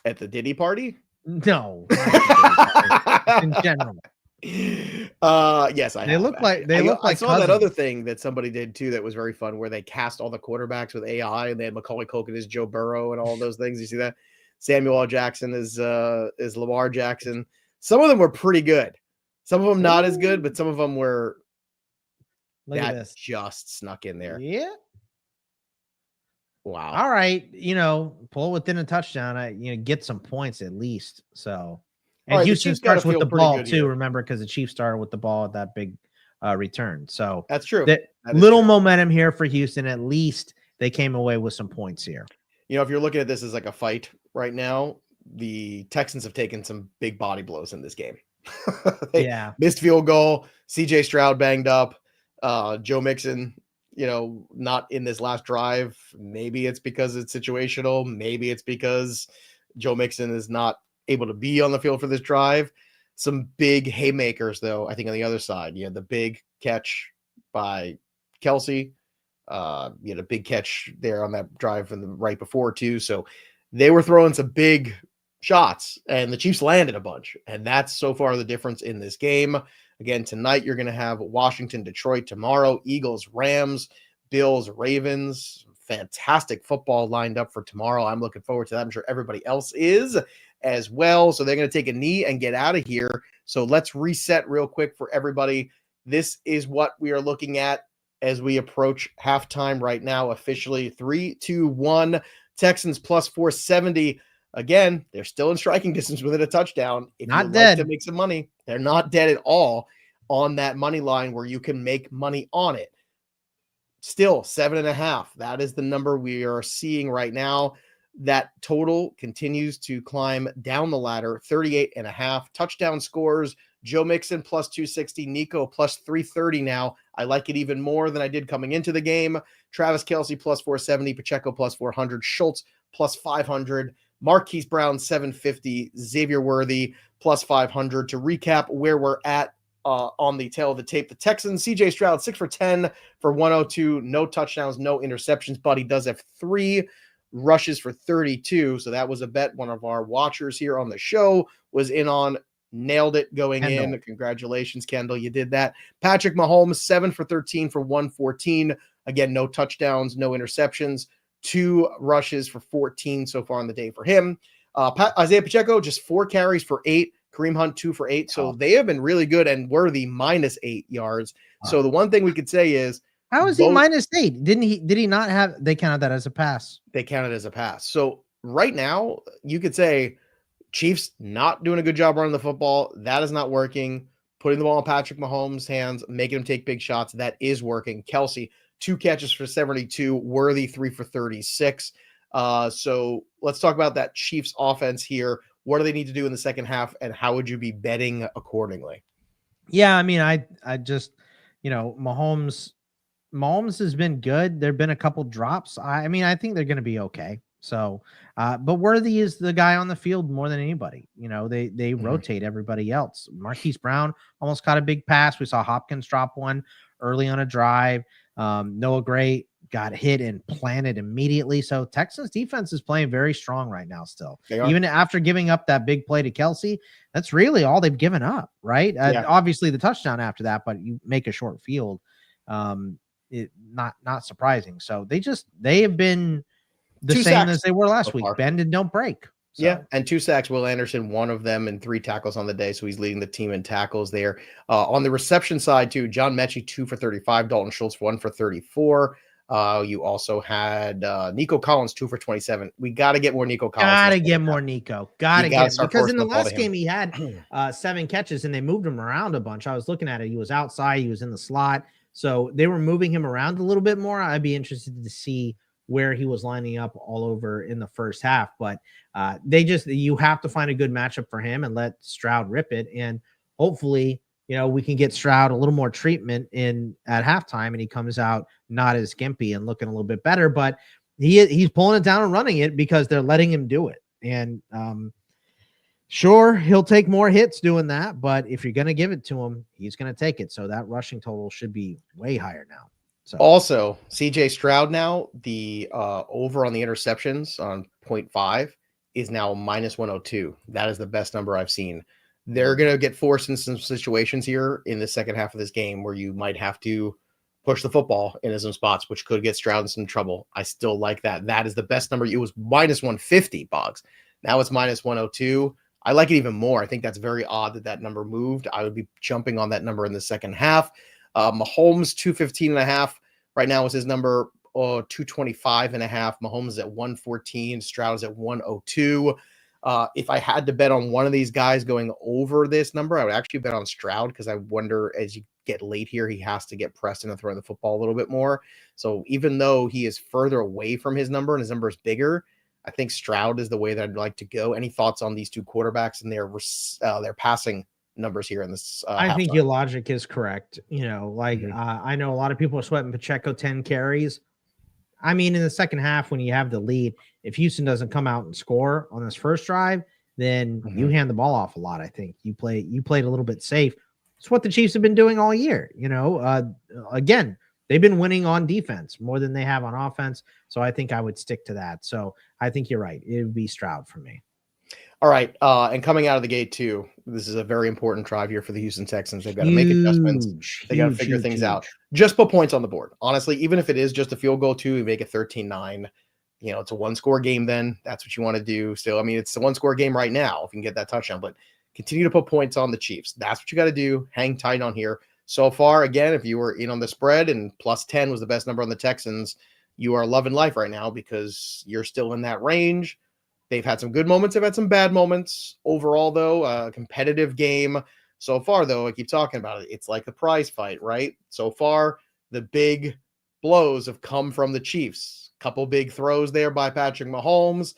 at the Diddy party? No, in general. Yes, they look like I saw that other thing that somebody did too that was very fun, where they cast all the quarterbacks with AI, and they had Macaulay Culkin as Joe Burrow and all those things. You see that? Samuel L. Jackson is Lamar Jackson. Some of them were pretty good. Some of them not as good, but some of them were. That just snuck in there. Yeah. Wow. All right. Pull within a touchdown. Get some points at least. So, and Houston starts with the ball too. Remember, because the Chiefs started with the ball at that big return. So that's true. Little momentum here for Houston. At least they came away with some points here. If you're looking at this as like a fight right now, the Texans have taken some big body blows in this game. Missed field goal. CJ Stroud banged up. Joe Mixon, not in this last drive. Maybe it's because it's situational. Maybe it's because Joe Mixon is not able to be on the field for this drive. Some big haymakers, though, I think on the other side. You had the big catch by Kelsey. You had a big catch there on that drive from the right before, too. So they were throwing some big shots, and the Chiefs landed a bunch. And that's so far the difference in this game. Again, tonight you're going to have Washington, Detroit. Tomorrow, Eagles, Rams, Bills, Ravens. Fantastic football lined up for tomorrow. I'm looking forward to that. I'm sure everybody else is as well. So they're going to take a knee and get out of here. So let's reset real quick for everybody. This is what we are looking at as we approach halftime right now. Officially 3-2-1. Texans plus 470. Again, they're still in striking distance within a touchdown. If not dead. Like to make some money, they're not dead at all on that money line where you can make money on it. Still 7.5. That is the number we are seeing right now. That total continues to climb down the ladder. 38.5 touchdown scores. Joe Mixon plus 260. Nico plus 330 now. I like it even more than I did coming into the game. Travis Kelce plus 470. Pacheco plus 400. Schultz plus 500. Marquise Brown, 750, Xavier Worthy, plus 500. To recap where we're at on the tail of the tape, the Texans, CJ Stroud, 6 for 10 for 102, no touchdowns, no interceptions, but he does have 3 rushes for 32, so that was a bet one of our watchers here on the show was in on, nailed it going in. Congratulations, Kendall, you did that. Patrick Mahomes, 7 for 13 for 114. Again, no touchdowns, no interceptions. 2 rushes for 14 so far on the day for him. Isaiah Pacheco, just 4 carries for 8. Kareem Hunt, 2 for 8. So they have been really good, and Worthy minus 8 yards. So the one thing we could say is How is he -8? Did he not have, they counted that as a pass? They counted as a pass. So right now, you could say Chiefs not doing a good job running the football. That is not working. Putting the ball in Patrick Mahomes' hands, making him take big shots. That is working. Kelsey, 2 catches for 72. Worthy, 3 for 36. So let's talk about that Chiefs offense here. What do they need to do in the second half, and how would you be betting accordingly? Yeah, I mean, I just, Mahomes has been good. There've been a couple drops. I mean, I think they're going to be okay. So, but Worthy is the guy on the field more than anybody. They rotate everybody else. Marquise Brown almost caught a big pass. We saw Hopkins drop one early on a drive. Noah Gray got hit and planted immediately. So Texans defense is playing very strong right now still. Even after giving up that big play to Kelsey, that's really all they've given up, right? Obviously the touchdown after that, but you make a short field. Not surprising. So they have been the same as they were last week. Bend and don't break. So. Yeah, and 2 sacks. Will Anderson, one of them, and 3 tackles on the day. So he's leading the team in tackles there. On the reception side, too, John Mechie, 2 for 35. Dalton Schultz, 1 for 34. You also had Nico Collins, 2 for 27. We got to get more Nico Collins. Got to get more Nico. Got to get, because in the last game he had 7 catches and they moved him around a bunch. I was looking at it. He was outside. He was in the slot. So they were moving him around a little bit more. I'd be interested to see where he was lining up all over in the first half. But you have to find a good matchup for him and let Stroud rip it. And hopefully, we can get Stroud a little more treatment at halftime and he comes out not as gimpy and looking a little bit better. But he's pulling it down and running it because they're letting him do it. And sure, he'll take more hits doing that. But if you're going to give it to him, he's going to take it. So that rushing total should be way higher now. So. Also, CJ Stroud now, the over on the interceptions on 0.5 is now -102. That is the best number I've seen. They're going to get forced in some situations here in the second half of this game where you might have to push the football into some spots, which could get Stroud in some trouble. I still like that. That is the best number. It was -150, Boggs. Now it's -102. I like it even more. I think that's very odd that number moved. I would be jumping on that number in the second half. Mahomes, 215.5. Right now is his number, 225.5. Mahomes is at 114. Stroud is at 102. If I had to bet on one of these guys going over this number, I would actually bet on Stroud because I wonder as you get late here, he has to get pressed into throwing the football a little bit more. So even though he is further away from his number and his number is bigger, I think Stroud is the way that I'd like to go. Any thoughts on these two quarterbacks and their passing numbers here in this? I think your logic is correct. I know a lot of people are sweating Pacheco 10 carries. I mean, in the second half, when you have the lead, if Houston doesn't come out and score on this first drive, then you hand the ball off a lot. I think you played a little bit safe. It's what the Chiefs have been doing all year. Again, they've been winning on defense more than they have on offense. So I think I would stick to that. So I think you're right. It would be Stroud for me. All right. And coming out of the gate, too, this is a very important drive here for the Houston Texans. They've got to make adjustments. They got to figure things out. Just put points on the board. Honestly, even if it is just a field goal, too, you make it 13-9. It's a 1-score game then. That's what you want to do. Still, I mean, it's a 1-score game right now if you can get that touchdown. But continue to put points on the Chiefs. That's what you got to do. Hang tight on here. So far, again, if you were in on the spread and +10 was the best number on the Texans, you are loving life right now because you're still in that range. They've had some good moments. They've had some bad moments. Overall, though, a competitive game. So far, though, I keep talking about it. It's like a prize fight, right? So far, the big blows have come from the Chiefs. Couple big throws there by Patrick Mahomes.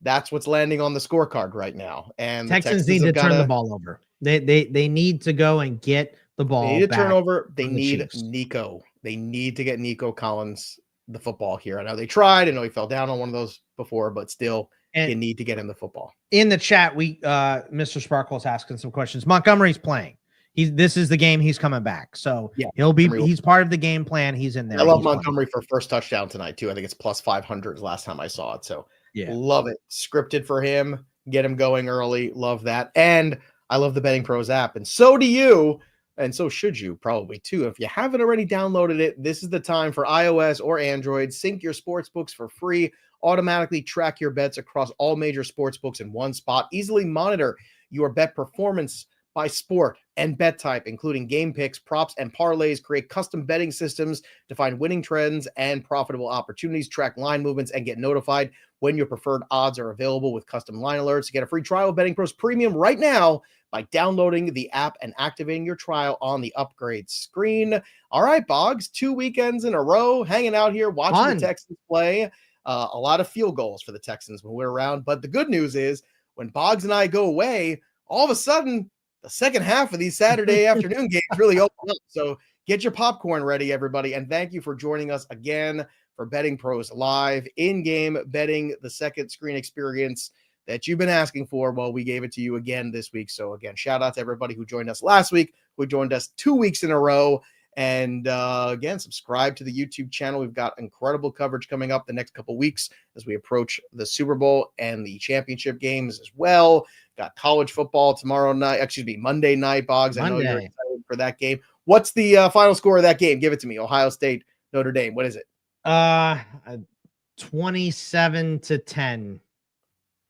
That's what's landing on the scorecard right now. And Texans need to turn the ball over. They need to go and get the ball. They need a turnover. They need Nico. They need to get Nico Collins the football here. I know they tried. I know he fell down on one of those before, but still. And you need to get him the football. In the chat, Mr. Sparkle's asking some questions. Montgomery's playing. This is the game he's coming back. So yeah, he's part of the game plan. He's in there. I love Montgomery for first touchdown tonight too. I think it's +500 last time I saw it. So yeah, love it. Scripted for him. Get him going early. Love that. And I love the BettingPros app. And so do you. And so should you probably too. If you haven't already downloaded it, this is the time for iOS or Android. Sync your sports books for free. Automatically track your bets across all major sports books in one spot. Easily monitor your bet performance by sport and bet type, including game picks, props, and parlays. Create custom betting systems to find winning trends and profitable opportunities. Track line movements and get notified when your preferred odds are available with custom line alerts. Get a free trial of BettingPros Premium right now by downloading the app and activating your trial on the upgrade screen. All right, Boggs, 2 weekends in a row, hanging out here, watching the Texans play. A lot of field goals for the Texans when we're around. But the good news is when Boggs and I go away, all of a sudden, the second half of these Saturday afternoon games really open up. So get your popcorn ready, everybody. And thank you for joining us again for Betting Pros Live, in-game betting, the second screen experience that you've been asking for. Well, we gave it to you again this week. So again, shout out to everybody who joined us last week, who joined us 2 weeks in a row. And again, subscribe to the YouTube channel. We've got incredible coverage coming up the next couple of weeks as we approach the Super Bowl and the championship games as well. Got college football Monday night, Boggs. I know you're excited for that game. What's the final score of that game? Give it to me. Ohio State, Notre Dame. What is it? 27-10.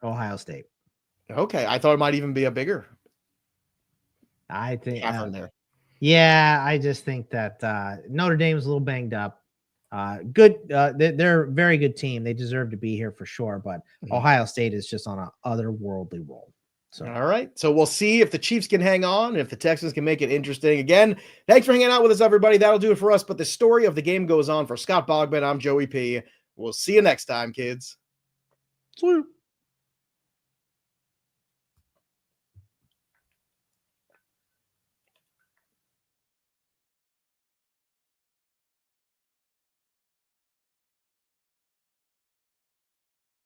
Ohio State. Okay. I thought it might even be a bigger. I think there. Yeah, I just think that Notre Dame's a little banged up. Good. They're a very good team. They deserve to be here for sure. But Ohio State is just on an otherworldly roll. So all right. So we'll see if the Chiefs can hang on, if the Texans can make it interesting. Again, thanks for hanging out with us, everybody. That'll do it for us. But the story of the game goes on. For Scott Bogman, I'm Joey P. We'll see you next time, kids. Sweet.